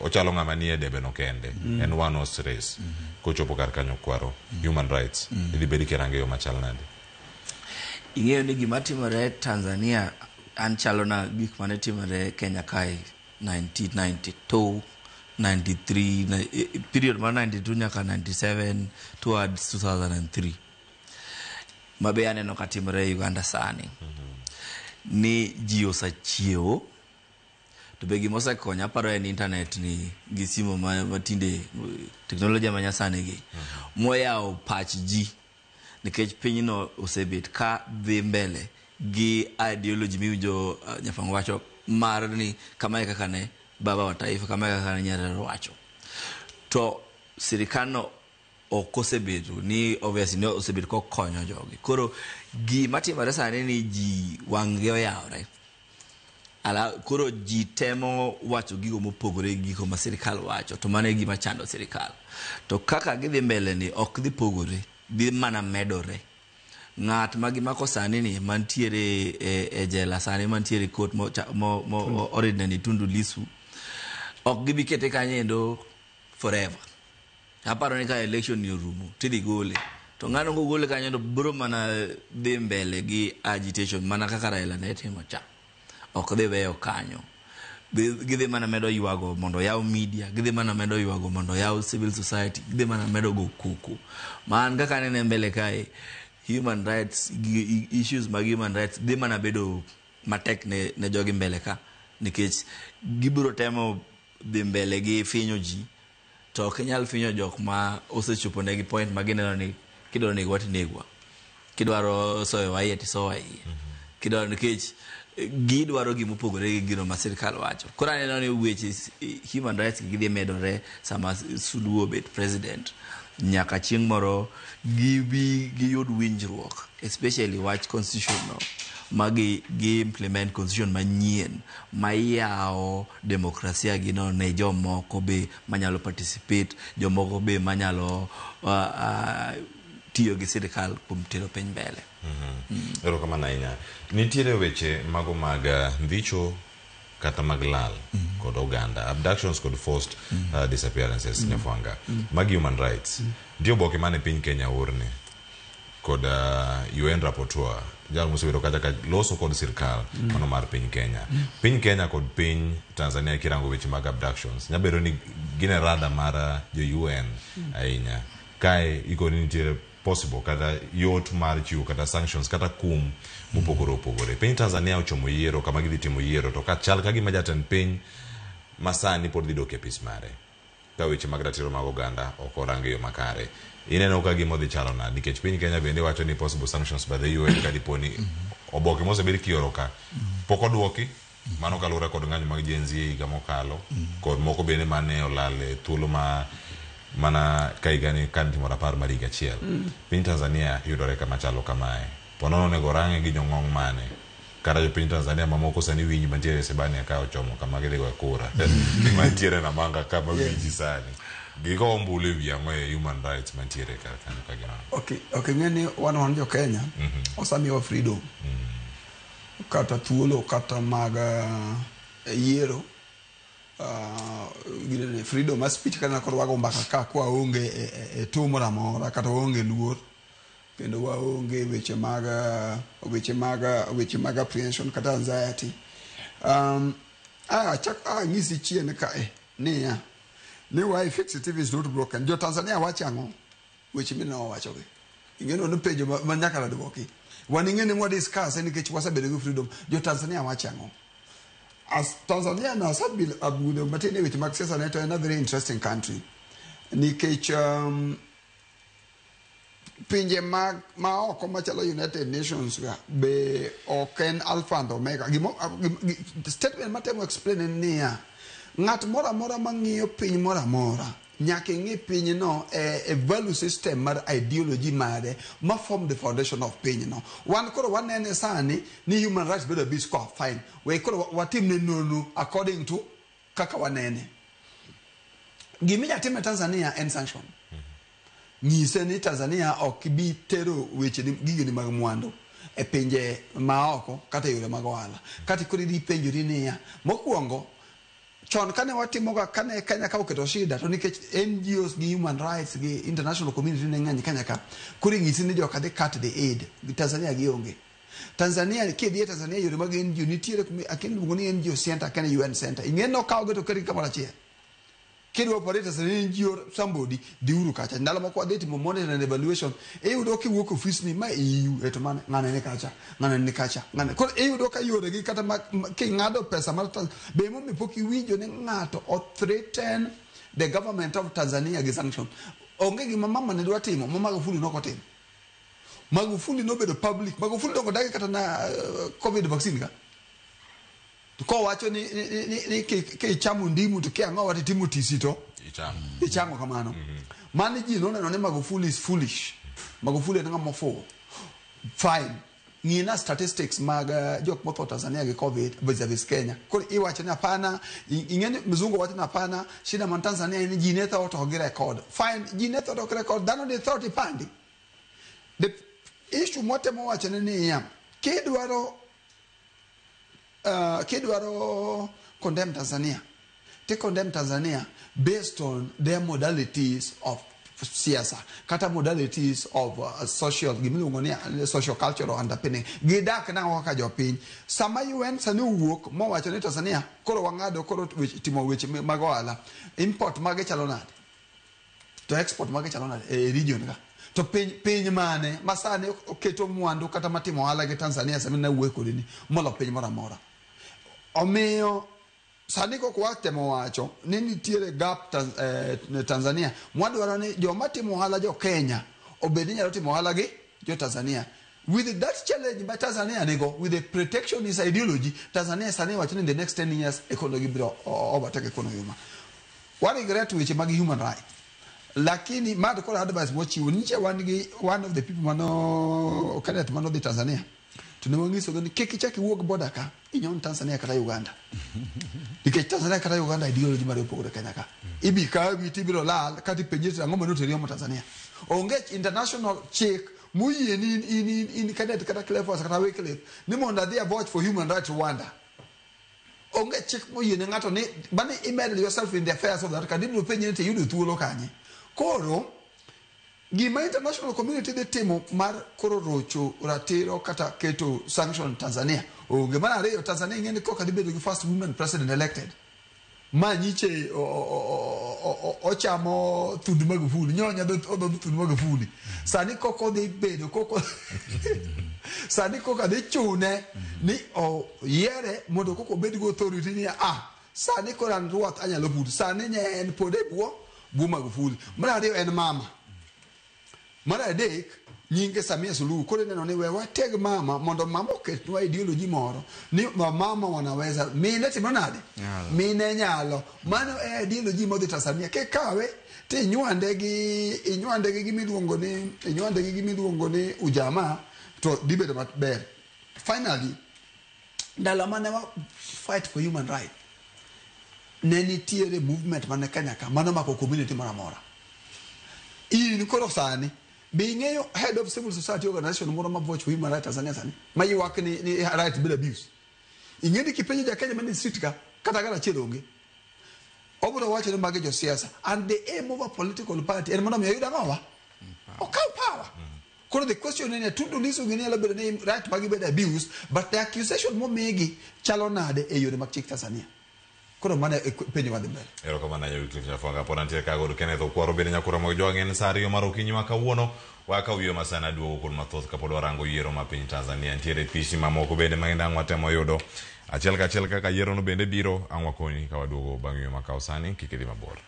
ochalo ng'ama ni e debe no kende en one horse race kochopo kar kanyo kwaro human rights idhi bedi kirange yo machal nade ing'eyo ni gima timore Tanzania an chalo na gik mane timore Kenya kae 1992 93 period mar 92 nyaka 97 towards 2003 mabe aneno katimore Uganda sani ni ji osachiewo to be gima osekonya paro en internet ni gi simu matinde teknolojia manyasani gi moyawo pach ji nikech pinyno osebet ka dhi mbele gi ideology miwinjo Nyafango wacho mar ni kama kaka ne baba wa taifa kama kaka ne Nyerere wacho to sirikano okosebedo ni obviously no osebedo ko konyo jogi koro gima timore sani ni ji wang'e oyawre ala koro ji temo wacho gigo mopogore gigo ma sirikal wacho to mane gima chando sirikal to kaka gidhi mbele ni ok dhi pogore dhi mana medore ng'at ma gimako sani ni mantiere e jela sani mantiere court mo ordinary Tundu Lissu ok gibi kete kanyendo forever aparo ni ka election ni orumo tidhi gole to ng'ano gole kanyendo bro mana dhi mbele gi agitation mana kaka Raila ne timo cha ok dhi weyo kanyo gidhi mana medo yuago mondo yaw media gidhi mana medo yuago mondo yaw civil society gidhi mana medo go kuku man kaka ne mbele kae human rights issues mag human rights dhi mana bedo matek ne jogi mbele ka nikech gibiro temo dhi mbele gi finyo ji to kenyal finyo jok ma osechopo negi point magineno ni kidwaro ni wati negwa kidwaro soyo waye ti soyo kidwaro nikech gidwaro gimopogore gi gino ma sirikal wacho koro aneno ni weche human rights gidhi medore sama Suluo bet president nyaka chieng' moro giyud winjruok especially wach constitution no magi implement constitution manyien mayawo demokrasia gino ne jomoko be manyalo participate jomoko be manyalo tiyo gi sirikal kuom tero piny mbele ero kama nainya nitiere weche mago mag ndhicho kata maglal kod oganda abductions kod forced disappearances Nyafwanga magi human rights ndio boke mane piny Kenya urne kod UN rapporteur jal musebedo kata loso kod sirkal mano mar piny Kenya piny Kenya kod piny Tanzania kirango weche mag abductions nyabedo ni gine rada mar jo UN ahinya kae ikoni nitiere possible kata yot mar chiwo kata sanctions kata kum mopogore piny Tanzania ochomo yiero kama gidhi timo yiero to ka chal ka gima jatend piny masani pod dhi dok e pis mare ka weche mag ratiro mag oganda ok orange yo makare ineno ka gima dhi chalo na nikech piny Kenya bende wacho ni possible sanctions by the UN ka diponi oboke mosebed kioro ka pok odwoki mano kalure kod ng'anyo mag Gen Z higa mokalo kod moko bende mane olale thuolo mana kaigani kanti morapar mariga chiel piny Tanzania yudore kama chalo kamae ponono nego range gi nyong'ong mane kara jo piny Tanzania mamoko sani winyi mantiere Sebania ka ochomo kama gidhi go kura mantiere na manga kama winji sani gigo ombule wiang'o e human rights mantiere kar kanyo ka gino okay ng'eni wan jo Kenya osamiwa freedom kata thuolo kata mag yiero freedom of speech kana kod wago mbaka ka kwa onge e tumo ramora kata onge luor kendo waonge weche mag apprehension kata anxiety ngisi chien ka ni why fix TV is not broken jo Tanzania wachango weche mino wacho ge ingeno no page manyaka la dwoki waningene mwa discuss ni kech wasabedo go freedom jo Tanzania wachango as Tanzania na sabil abudo matene with Maxis and a very interesting country nikech pinje ma oko machalo United Nations ga be oken alpha and omega statement matemo explain ni ya ng'at mora mora mang'iyo piny mora mora nyaka ng'i piny no a value system mar ideology mare ma form the foundation of piny no wan koro wanene sani ni human rights better be score fine we koro watim ne nono according to kaka wanene giminya time Tanzania en sanction nyise ni Tanzania ok bi tero weche gige ni mag mwandu e pinje maoko kata yore mag ohala kata kuri di penjuri niya mokwongo chon kane watimo ga kane Kenya ka oketo shida to nikech NGOs gi human rights gi international community ne ng'any Kenya ka kuri nyisi ni joka de cut the aid Tanzania gi onge Tanzania kidie Tanzania yore mag NGO nitiere akin luongo ni NGO center kane UN center ing'eno kawo geto keri kamoro achiel kidwa operators ne NGO somebody diuru kacha ndalo moko adhi timo monitoring and evaluation yudo kiwuok office ni ma EU eto man ng'ane ne kacha ng'ane ko yudo ka yore gi kata king'ado pesa mar be mo mipoki winjo ne ng'ato o threaten the government of Tanzania gi sanction onge gima mama ne dwa timo Magufuli noko timo Magufuli no bedo public Magufuli dongo dagi kata na covid vaccine ka ko wacho ni ke chamu ndimu to ke ango wati timo tisito ichango kamano mani ji no neno ne Magufuli is foolish Magufuli nga mofo fine ngina statistics mag jok motho Tanzania gi covid vis Kenya ko iwacho ni hapana ingeni mzungu wacho ni hapana shida man Tanzania ni ji netho to gi record fine ji netho to record dano ni 30 pandi the issue motemo wacho ni ya Kidwaro condemn Tanzania. They condemn Tanzania based on their modalities of siasa, kata modalities of social cultural underpinning. Gidak na waka jopiny. Sama UN sani uwuok mo wacho ni Tanzania koro wangado koro timo weche mag ohala. Import mage chalo nade. To export mage chalo nade e region ka. To piny mane masane oketo mwandu kata matimo ohala gi Tanzania sami na wuok kodini molo piny mora mora. Omiyo sani ko kwatemo wacho ni nitiere gap Tanzania mwadwaro ni joma timo ohala jo Kenya obedi nyalo timo ohala gi jo Tanzania with that challenge by Tanzania nego with the protectionist ideology Tanzania sani wacho ni in the next 10 years economy bro overtake economy what regret which mag human rights lakini mad ko advice mochiwo niche one of the people mano cadet mano di Tanzania tunawangiso gani kikichaki wuok border ka inyon Tanzania kata Uganda nikech Tanzania kata Uganda ideology mare opogore Kenya ka ibi ka bitibiro lal kati penjiti ang'oma noterio mo Tanzania onge international check muye ni in cadet kata clever kata Wycliffe ni monda they vote for human rights Rwanda onge check muye ne ngato ni bani imagine yourself in the affairs of that country penjiti yudo thuolo kanye koro gima international community de timo mar koro rocho ratiro kata keto sanction Tanzania onge mana reyo Tanzania ngene ko kadi bedo gi first woman president elected ma nyiche ochamo Tundu Magufuli nyonya do Tundu Magufuli sani koko de bedo koko sani koko de chune ni yere modo koko bedo go authority ni sani ko ran ruot anyalo bud sani nyen pode bu Magufuli mana reyo en mama mara dek nyinge Samia Suluhu kule neno ni wewe teg mama mondo mama oketwa ideology moro ni mama wanaweza mine timo nade mine nyalo mano ideology modhi Tanzania ke kawe ti inywande gi gimiluongo ni ujamaa to dibedo maber finally ndalo mane wa fight for human rights ne nitiere movement mane Kenya ka mano mako community mara in koro sani being a head of civil society organization moro ma voice for human rights Tanzania sani mayi work ni right bill abuse ingeni kipenyo ja Kenya mani street ka kata gara chironge obodo wacho ni mage jo siasa and the aim of a political party en mondo yuda ngawa okay power koro the question is Tundu Lissu ngeni la bedo ni right magi bedo abuse but the accusation mo megi chalo nade e yore mag chik Tanzania koro mana penyo wadhi mbele ero kama na Wycliffe Nyafonga pona ntie kago Kenneth Okwaro bende nyakura mo joangen sari maro kinyi makawuono waka wiyo masana duogo kun mathoth kapod warango yiero ma piny Tanzania ntiere pishi mamoko bende mang'enda watemo yudo achiel kaka yiero no bende biro ang'wakoni ka waduogo bang' wiyo makaw sani kikidhi mabor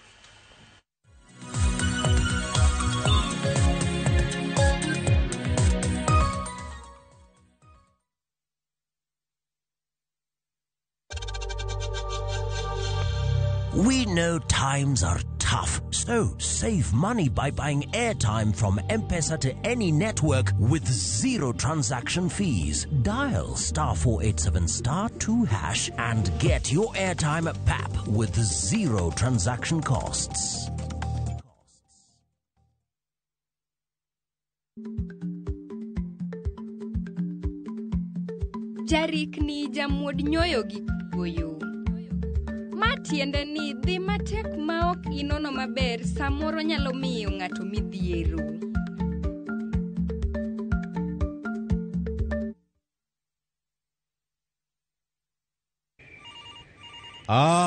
We know times are tough, so save money by buying airtime from M-Pesa to any network with zero transaction fees. Dial *487*2# and get your airtime PAP with zero transaction costs. Jarik ni jamwod nyoyo gi goyo. Matiende ni dhi matek maok inono maber samoro nyalo miyo ng'ato midhiero.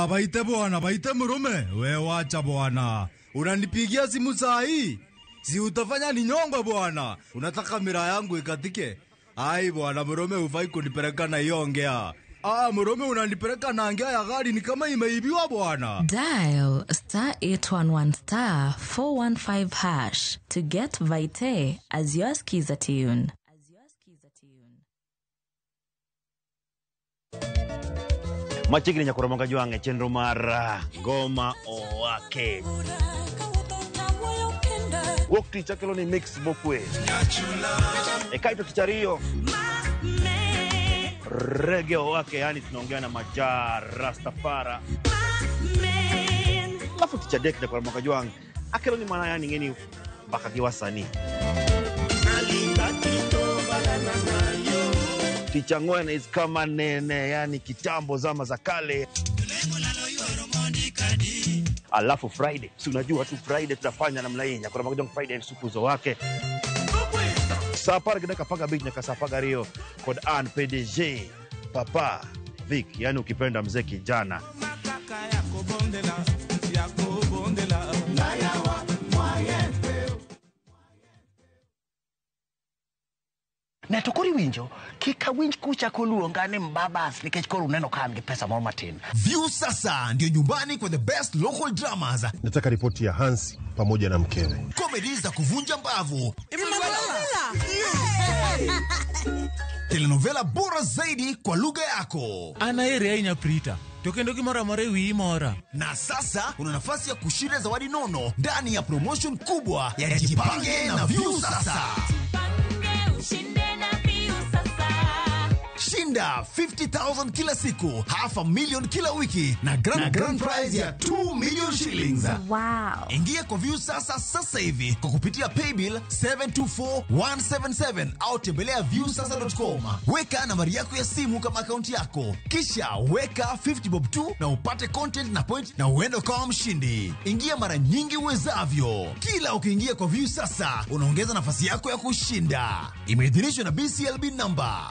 Baite bwana, baite murume. We wacha bwana. Unanipigia simu saa hii? Si utafanya ni nyongwe bwana. Unataka miraa yangu ikatike? Ai bwana murume hufai kunipeleka na hiyo ongea. Murume unanipeleka na ongea ya gari ni kama imeibiwa bwana. Dial *811*415# to get Vite as your skiza tune. Machigni nyakuramonga juange chenro mar ngoma owake. Wuok tich akelo ni mix bokwe. Kaito tichario. Reggae owake, yani tunaongea na Majar Rastafara. Alafu tichadek nyakuramonga juange akelo ni mana yani ngeni baka kiwasani. Tichangwena is kama nene, yani kitambo zama za kale. Alafu Friday, si unajua tu Friday tutafanya namna hii. Kuna magojong Friday supuzo wake. Sapara kidaka paga beach na kasapaga Rio kod an PDG Papa Vic, yani ukipenda mzee kijana. Na tokori winjo, kika winj kucha koluongane mbabas nikech koro uneno kan gi pesa moro matin. View sasa ndio nyumbani kwa the best local dramas. Nataka ripoti ya Hansi pamoja na mkewe. Comedy za kuvunja mbavu. Telenovela bora zaidi kwa lugha yako. Ana area ina prita. Tokendo kimora mare wi mora. Na sasa una nafasi ya kushinda zawadi nono ndani ya promotion kubwa ya Jipange na View sasa. Shinda 50,000 kila siku, $500,000 kila wiki na grand prize ya 2 million shillings. Wow. Ingia kwa View sasa hivi kwa kupitia paybill 724177 au tembelea viewsasa.com. Weka nambari yako ya simu kama akaunti yako, kisha weka 50 bob tu na upate content na point na uende kama mshindi. Ingia mara nyingi uwezavyo. Kila ukiingia kwa View sasa unaongeza nafasi yako ya kushinda. Imeidhinishwa na BCLB number.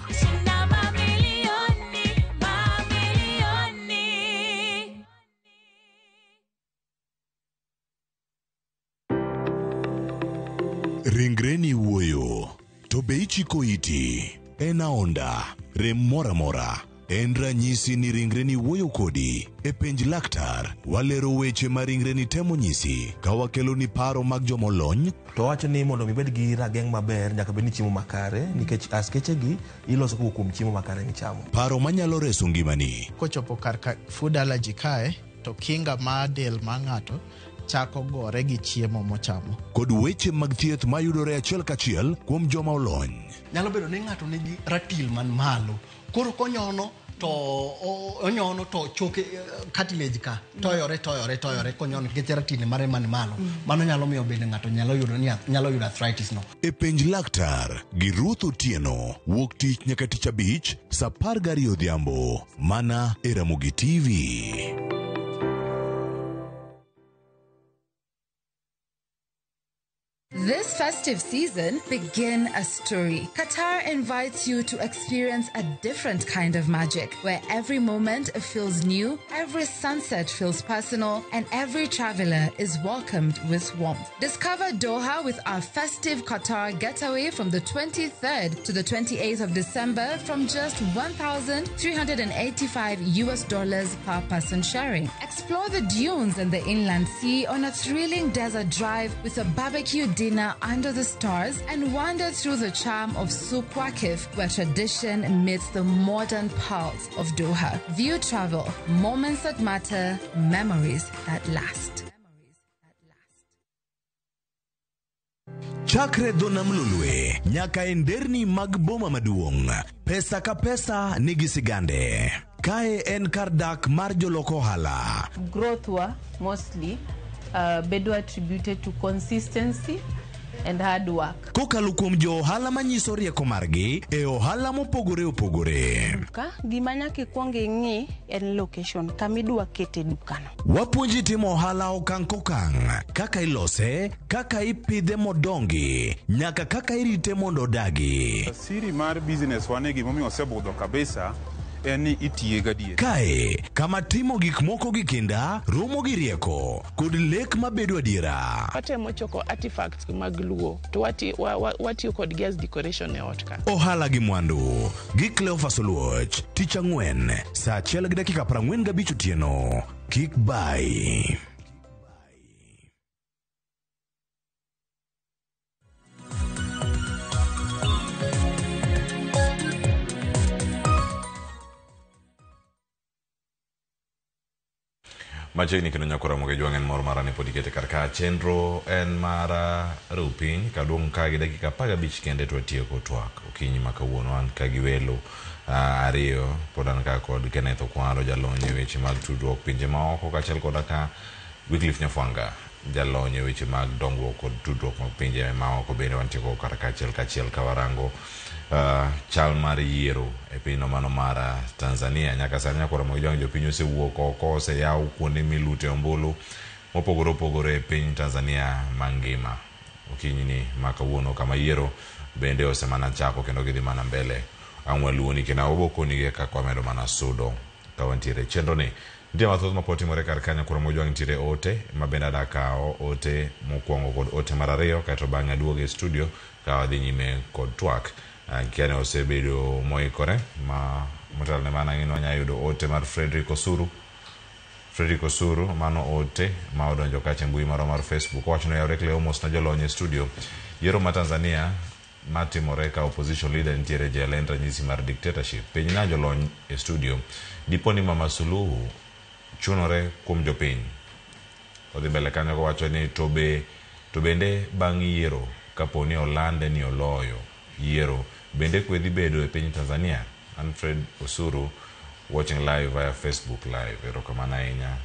Ringreni wuoyo, to be ichiko iti, en aonda, rem mora mora, en ranyisi ni ringreni wuoyo kodi, e penj laktar, walero weche ma ringreni temo nyisi, ka wakelo ni paro mag jomolony. To wacho ni mondo mibed gi rageng' maber nyaka bed ni chiemo makare, nikech askeche gi iloso kuom chiemo makare michamo. Paro manyalo reso ngimani. Kochopo kar food allergy kae, to kinga ma del ma ng'ato chako gore gi chiemo mochamo. Kod weche mag thieth mayudore achiel kachiel kuom joma olony. Nyalo bedo ni ng'ato nigi ratil man malo. Koro konyono to choke cartilage ka toyore konyono nikech ratil mare man malo. Mano nyalo miyo bende ng'ato nyalo yudo arthritis no. E penj laktar gi Ruth Otieno, wuok tich nyaka tich abich, saa 12 odhiambo, mana e Ramogi TV. This festive season, begin a story. Qatar invites you to experience a different kind of magic, where every moment feels new, every sunset feels personal, and every traveler is welcomed with warmth. Discover Doha with our festive Qatar getaway from the 23rd to the 28th of December from just $1,385 per person sharing. Explore the dunes and the inland sea on a thrilling desert drive with a barbecue dinner dinner under the stars and wander through the charm of Souq Waqif, where tradition meets the modern pulse of Doha. View Travel, moments that matter, memories that last. Chakre dona mlulwe, nyaka enderni mag boma maduong. Pesa ka pesa nigi sigande. Kae en kardak mar joloko hala. Growth wa mostly bedo attributed to consistency and hard work. Kokalo kuom jo hala manyiso rieko margi e ohala mopogore opogore. Ka gima nyaka ikuong ing'i en location kamidwa kete dukano. Wapuonji timo ohala okang' kokang', kaka ilose, kaka ipidhe modongi, nyaka kaka irite mondo odagi. Siri mar business wane gimomiyo osebudho kabisa en ni itiye gadier. Kae, kama timo gik moko gi kinda, romo gi rieko, kod lek mabedo adiera. Watemo choko artifacts mag luo, to watiyo kod gas decoration e ot ka. Ohala gi mwandu, gi Cleophas Oluoch, tich ang'wen, saa 1:45 otieno. Kik bai. Machiegni kendo nyakora moge jwangen mor marani pod ikete karka chenro en mara rupiny kaduong' ka gi dakika 15 kende to tieko twak okinyi makawuono an ka gi welo ariyo pod an ka kod Kenneth Okwaro jalony e weche mag tudruok pinje maoko kaachiel koda ka Wycliffe Nyafwanga jalony e weche mag dongruok kod tudruok mag pinje maoko bende wantieko karka achiel ka warango chal mar yiero e pinyno mano mar Tanzania. Nyaka sani nyakora mogi jopiny osewuok oko, oseyaw kuonde milute ombulu mopogore opogore e piny Tanzania mangima. Okinyi ni makawuono kama yiero bende osemana chako kendo gidhi mana mbele. Ang'we luoni kena obokoni kaka wamedo mana sudo ka wantiere chenro ni. Ndia mathoth mapotimore kar kanyo kura mogi ntiere ote mabende adakao ote mokwongo kod ote mar ariyo kaeto bang'e aduogo e studio ka wadhi nyime kod twak. Kiane osebedo moikore ma motalne mana ng'ino nya yudo ote mar Frederick Osuru mano ote ma odonjo kache mbui mar Facebook wachno ya rekle almost na jolonye studio yiero ma Tanzania matimore ka opposition leader ntiere jelen ranyisi mar dictatorship piny na jolony e studio diponi Mama Suluhu chunore kuom jopiny odhi mbele kanyo ko wacho ni to bende bang' yiero kaponi olande ni oloyo yiero bende kwedhi bedo e piny Tanzania. Alfred Osuru watching live via Facebook live. Erokamano ahinya.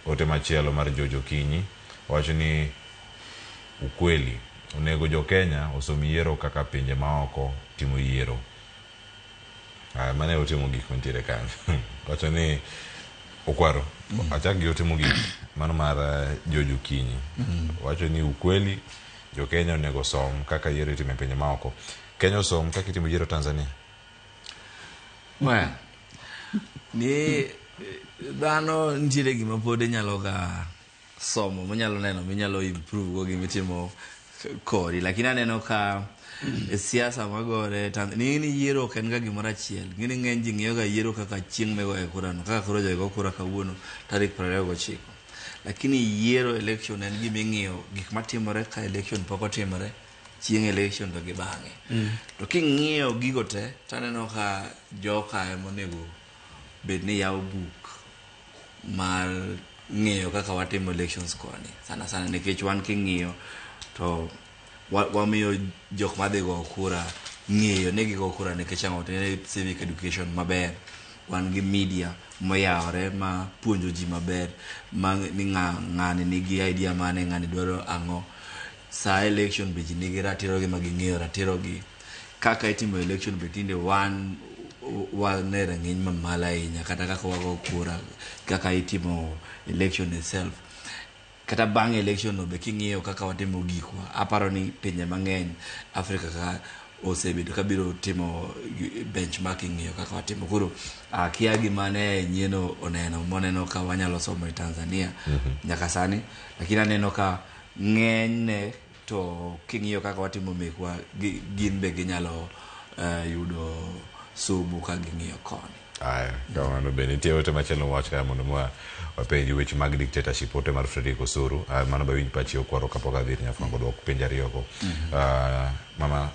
Ote machielo mar Jojo Kinyi wacho ni ukweli onego jo Kenya osom yiero kaka pinje maoko timo yiero. Mane otimo gik mantiere kanyo. Wacho ni Okwaro achak gi otimo gik mano mar Jojo Kinyi. Wacho ni ukweli jo Kenya onego som kaka yiero itimo e pinje maoko. Kenya osom kaka itimo yiero Tanzania. Well, ni dhano ntiere gima pod nyalo ga somo manyalo neno minyalo improve go gimitimo kodi, lakini aneno ka siasa magore ni yiero ok en ga gimoro achiel. Ng'eni ng'eny ji ng'iyo ga yiero kaka chieng' megoe kurano, kaka koro jogo kura kawuono tarik 29. Lakini yiero election en gima ing'iyo gik matimore ka election pok otimore, chieng' election to gi bang'e. To king'iyo gigo te taneno ka joka emonego bed ni yawo buk mar ng'iyo kaka watimo elections koni sana nikech wan king'iyo to wamiyo jok madhi go kura ng'iyo ne gigo kura nikech ang'o to civic education maber, wan gi media moyawore ma puonjo ji maber ma ni ng'ani nigi idea mane, ng'ani dwaro ang'o. Sa election be ji nigi ratiro gi maging'eyo ratiro gi kaka itimo election be tinde wan ne rang'iny mamalo ahinya kata kaka wago kura, kaka itimo election itself kata bang' election no be king'iyo kaka watimo gikwa. Aparo ni pinje mang'eny Afrika ka osebedo kabiro timo benchmarking ng'iyo kaka watimo. Koro kia gimane nyieno moneno ka wanyalo somo e Tanzania nyaka sani, lakini aneno ka ng'enyne to king'iyo kaka watimo mekwa gin be ginyalo yudo subu ka ging'iyo koni. Aya, kamano bende nitie ote machielo wach kaya mondo mwa wapenji weche mag dictatorship ote mar Fredrick Osuru. Mano ba winj pachi okwaro kapok adhi nyafwango dwoko penj ariyo. Mama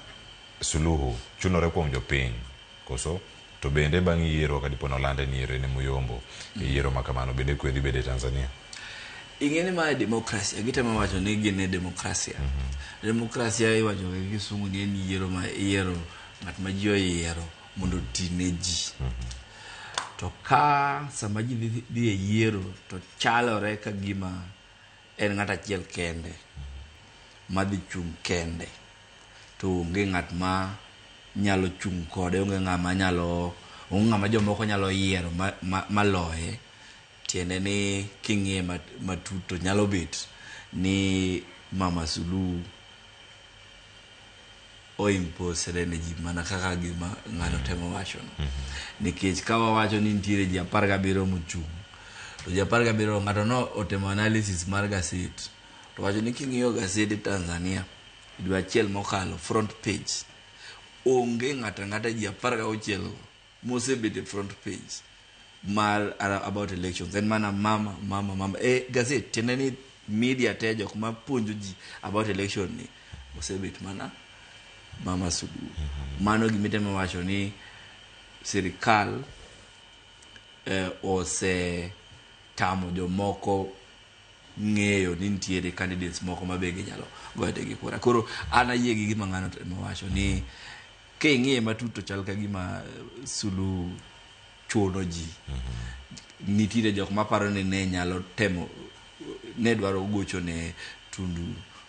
Suluhu chunore kuom jopiny koso to bende bang' yiero kadipo nolande ni yiero ne muyombo yiero makamano bende kwedhi bede Tanzania. Ing'eni ma demokrasia gitema wacho ni gine demokrasia. Demokrasia iwacho gi Kisungu ni en yiero ma yiero ng'at ma ji oyiero mondo tine ji. To ka sama ji dhi e yiero to chalore ka gima en ng'at achiel kende madhi chung' kende to onge ng'at ma nyalo chung' kode, onge ng'ama jomoko nyalo yiero maloye. Tiende ni king'ie matuto nyalo bet ni Mama Suluhu o impose ne ji mana kaka gima ng'ano temo wacho no. Nikech ka wawacho ni nitiere ji 17 mochung' to ji 17 ng'ato no otemo analysis mar gaset to wacho ni king'iyo gaset Tanzania dwe achiel mokalo front page onge ng'ata ji 16 mosebet e front page mar about elections and mana mama gazette tiende ni media te jok ma puonjo ji about election ni osebet mana Mama Suluhu. Mano gimitemo wacho ni sirikal ose tamo jomoko ng'eyo ni nitiere candidates moko mabege nyalo goyde gi kura. Koro ana yie gi gima ng'ano temo wacho ni king'ie matuto chal ka gima Suluhu chuno ji. Nitiere jok maparo ni ne nyalo temo ne dwaro gocho ne Tundu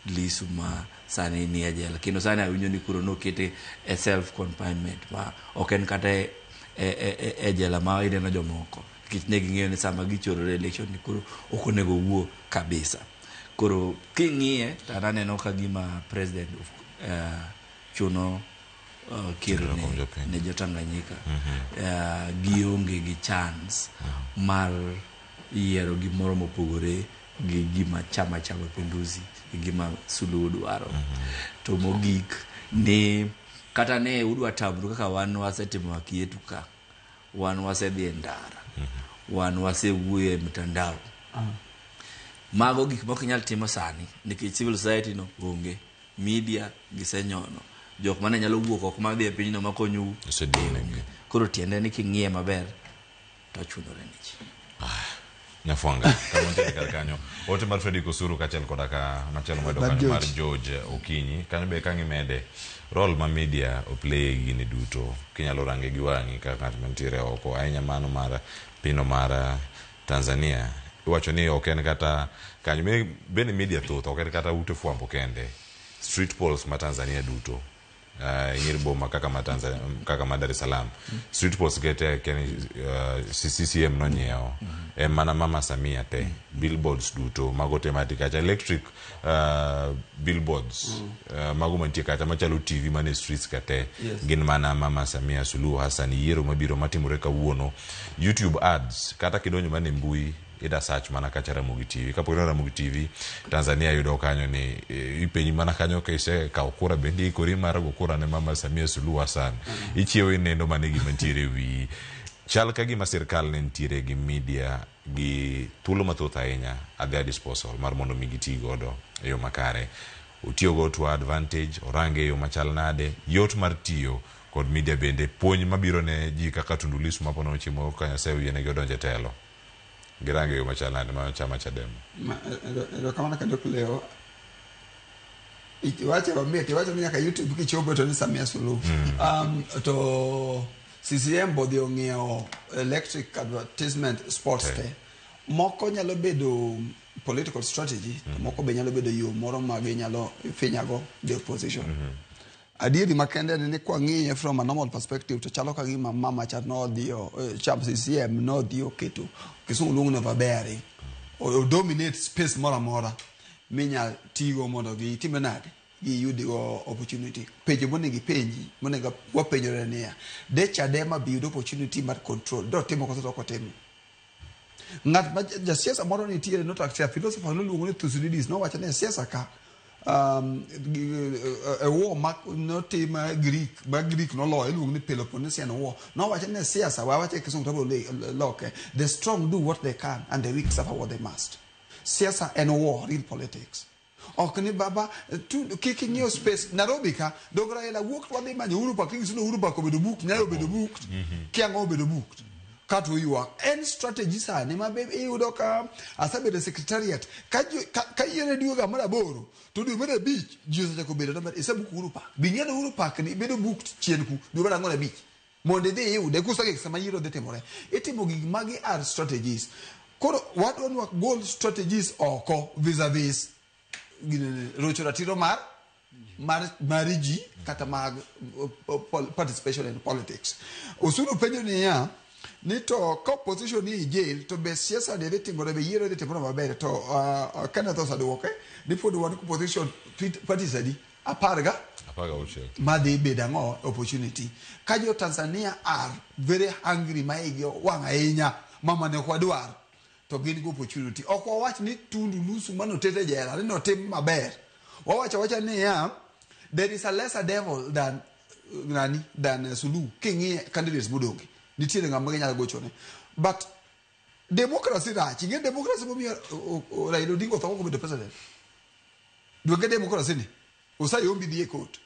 Lissu ma sani ni ajela. Kino sani awinjo ni kuro nokete e self confinement ma oken kata e jela ma ideno jomoko. Nikech ne ging'eyo ni sama gichorore election ni kuro ok onego wuo kabisa. Koro king'ie to aneno ka gima president chuno kiro ne jotanganyika gionge gi chance mar yiero gimoro mopogore gi gima chama cha mapinduzi gima Suluhu dwaro. To mogik ni kata ne udwa tamru kaka wan wasetimo akietu ka wan wasedhi e ndara wan wasewuoyo e mtandao mago gik moko nyal timo sani nikech civil society no onge, media gisenyono, jok mane nyalo wuok ok madhi e pinyno makonyo koro tiende ni king'ie maber to chunore ni ji. Nyafwanga kama ntiere kanyo ote mar Fredrick Osuru kachel koda ka machielo mwedo kanyo mar George Okinyi kanyo be kangi mede role ma media o play gini duto kinyalo range gi wang'i ka ng'at mantiere oko ahinya mano mar pino mar Tanzania. Iwacho ni ok en kata kanyo bende media thoth ok en kata ute fwambo kende, street polls ma Tanzania duto nyiri boma kaka ma Tanzania kaka ma Dar es Salaam street polls gete CCM no nyeo mana Mama Samia te billboards duto mago tematic acha electric billboards mago mantie kata machalo TV mane streets kate gin mana Mama Samia Suluhu Hassan yiero mabiro matimore kawuono. YouTube ads kata kidonyo mane mbui ida search mana kacha Ramogi TV kapo ina Ramogi TV Tanzania yudo kanyo ni ipenyi mana kanyo kese ka okura bendi ikori mara gokura ne Mama Samia Suluhu Hassan ichiewo inendo mane gi mantiere wi chal ka gima sirkal ne ntiere gi media gi thuolo mathoth ahinya at their disposal mar mondo mi giti godo e yo makare utiyo go to advantage orange yo machal nade yot mar tiyo kod media bende puonj mabiro ne ji kaka Tundu Lissu mapono chimo kanya sewe yene godonje telo girange yo machal nade ma chama Chadema ero kama ka dok leo iwache wamete wacha nyaka YouTube kichobo to ni Samia Suluhu to CCM bodhi ong'iewo electric advertisement sports te moko nyalo bedo political strategy moko be nyalo bedo yo moro ma ginyalo finyago the opposition. Adieri makende ni kwa ng'iye from a normal perspective to chalo ka gima mama cha no dio chap CCM no dio keto Kisungu luongo no vaberi o dominate space mora minya tigo mondo gi timbe nade gi yudigo opportunity peje monegi penji monega wapenjore ne de Chadema bi yudo opportunity mar control do timo koso ko timo ngat ma ja siasa moro ni tiere no taxia philosopher no luongo ni Thucydides no wacha ne siasa ka a war no tema Greek no law iluong ni Peloponnesian War no wacho ne siasa wacho ke song loke the strong do what they can and the weak suffer what they must siasa and war real politics okni baba kicking your space Nairobi ka dogra ela wuok wadhi manyo Urupa kings no Urupa ko bedo book nyayo bedo book kiango bedo book katu yuak en strategy sani mabe iyudo ka asabedo secretariat ka yere diuga mara boro to du mara beach jiusa ko bedo na isabuku Urupa bingene Urupa ni bedo book chienku du mara ngona beach monde de yude kusake sama yiro de temore itimo gig magi are strategies koro what on work goal strategies oko vis-a-vis rocho ratiro mariji kata mag participation in politics usuru penyo ni ya ni to opposition ni jail to be siasa de timore be yero de timore maber to kana to saduoke ni pod wan opposition party sadi aparga uche made bedango opportunity kajo Tanzania are very hungry maigyo wanga enya mama ne kwadwar to gin go opportunity okwa wach ni tundu nusu mano tete jela no tim maber wacha ni ya there is a lesser devil than Sulu king candidates budongi nitiere ngama nyalo gochone but democracy rach nge democracy momiyo Raila Odinga otho ko bedo president duoge democracy ni usayombi dhie court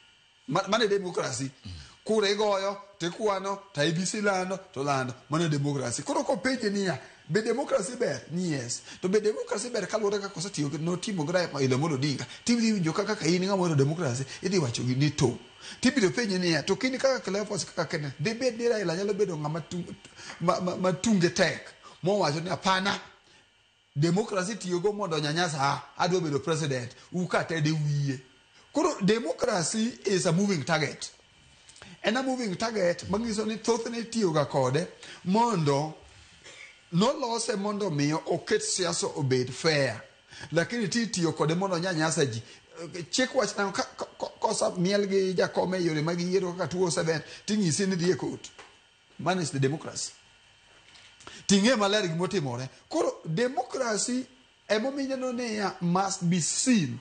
mane democracy kure goyo te kwano ta ibisi lando to lando mane democracy koro ko penje niya be democracy ber yes to be democracy ber kalore ka kosatiyo no timo gra Raila Odinga tibi winjo kaka in ngamo democracy idhi wacho gi ni to tibi penje niya to kini kaka Cleophas kaka kene de be dira Raila nyalo bedo ngama matunge tek mo wacho ni apana democracy tiyo go mondo nyanyasa adwa bedo president ukate de wiye koro democracy is a moving target and a moving target mangiso ni thothne tiyo ga kode mondo no lose mondo miyo oket siasa obed fair lakini tiyo kode mondo nyanyasa ji chik wach na kosa miel gi jakome yore mag yiero kaka 207 tingisi ni dhie court man is the democracy tinge maler gi motimore koro democracy emomiyo no ne must be seen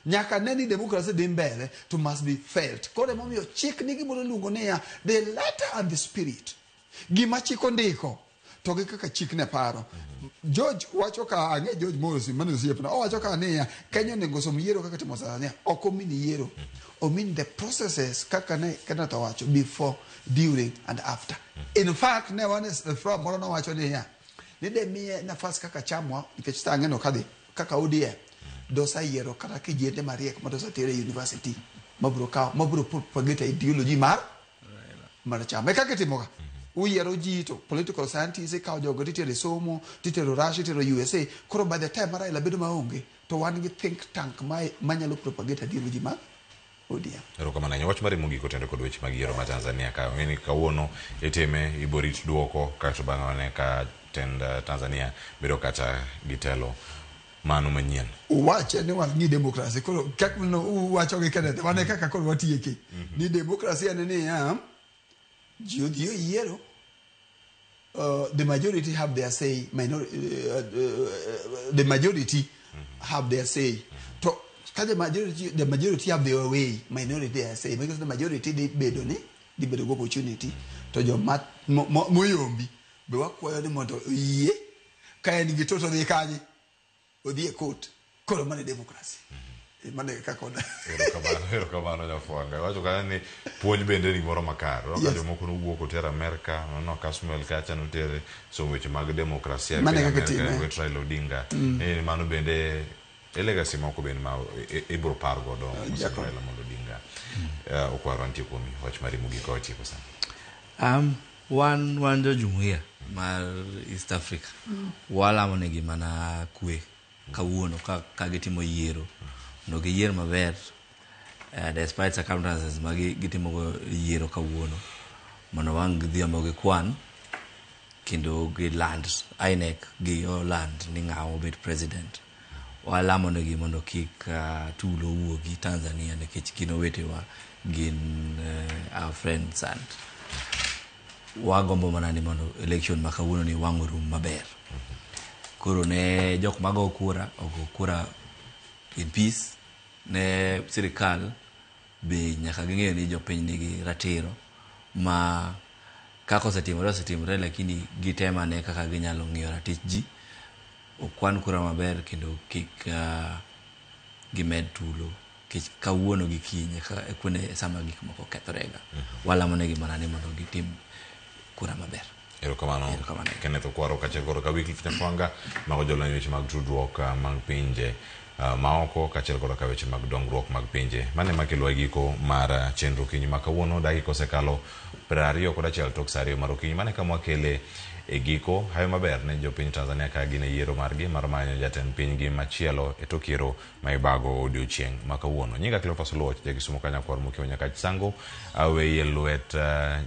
nyaka neni democracy dhi mbele to must be felt koro emomiyo chik nigi mondo luongo ne the letter and the spirit gima chik ondiko to gi kaka chik ne paro George wacho ka ange George Morrison mane osiepna wacho ka ne Kenya nego som yiero kaka timo Tanzania oko mini yiero o mean the processes kaka ne kana to wacho before during and after in fact ne one is from mono wacho ne ya ni de mie nafasi kaka chamwa nikech tange no kadhi kaka odie dosa yiero kata kijende mariek madosa tere university mabro propagate ideology mar chama kaka timoga uyiero ji to political scientists ka jogo titere somo titero Russia titero USA koro by the time Raila bedo maonge to wan gi think tank manyalo propagate ideology mar odia ero kama nanyo wach mari mugi kotendo kod weche mag yiero ma Tanzania ka ngeni kawuono eteme iborit duoko kato bangane ka tend Tanzania bedo kata gitelo manu manyien wache ni wan gi democracy koro kakno wacho gi kende wane kaka koro watieke ni democracy ane ya Judio yiero the majority have their say the majority have their say to the majority have their way minority their say because the majority they bedo ni di bedo go opportunity to jo mat moyombi be wakwayo ni mondo yie kaya ni gitoto ni kaji odie court koro mane democracy mane kakona ero kabano ya fuanga wacho kana puonj bende ni moro makaro ka jomo kuno wuoko tera America no Kasmuel kacha no tere so weche mag demokrasia with Raila Odinga mano bende legacy moko bende ma ibro pargo do Raila Odinga okwaro antie komi wach mari mugi ko chiko sana one jo jumuiya mar East Africa wala monegi mana kwe kawuono ka gitimo yiero no ge yiero maber despite circumstances magi gitimo yiero kawuono mono wang dhiambo ge kwan kendo ge land INEC ge land ni ngao bet president wala monegi mondo kik tulo wuogi Tanzania nikech kino wetewa gin our friends and wagombo manani mondo election makawuono ni wangoru maber koro ne jok mago kura in peace ne sirikal be nyaka ging'eyo ni jopiny nigi ratiro ma kako osetimore lakini gitema ne kaka ginyalo ng'iyo ratich ji okwan kura maber kendo kik gimed tulo kawuono gi kiny kuonde sama gik moko kethorega walamonegi mana ni mondo gitim kura maber. Erokamano Kenneth Okwaro kaachiel kod ka Wycliffe Nyafwanga mago jolony weche mag tudruok mag pinje maoko kaachiel kod ka weche mag dongruok mag pinje. Mane makelo giko mar chenro okinyi ma kawuono dakika osekalo 21 tok saa 2 mar okinyi mane ka mwakele e giko hayo maber ne jopiny Tanzania ka gin e yiero margi mar manyo jatend pinygi machielo e tok yiero ma ibago odiochieng' ma kawuono. Nyinga Cleophas Oluoch Kisumo Kanyakwar Mukio nyaka Chisango awe lwet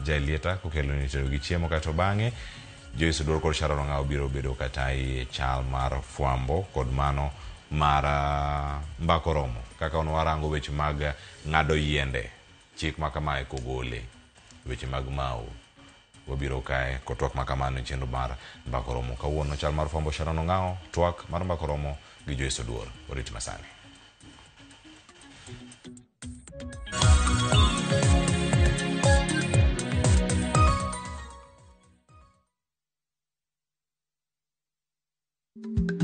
Jailieta kokelo ni tedo gi chiemo kato bang'e Joyce Odor kod Sharon Ong'ao biro bedo katai chal mar fwambo kod mano mar mbako romo kaka ono warango weche mag ng'ado yiende chik makamae kogole weche mag mau wabiro kae kotwak makamano chenro mar mbako romo kawuono chal mar fwambo Sharon Ong'ao twak mar mbako romo gi Joyce Odor orit masani. Thank you.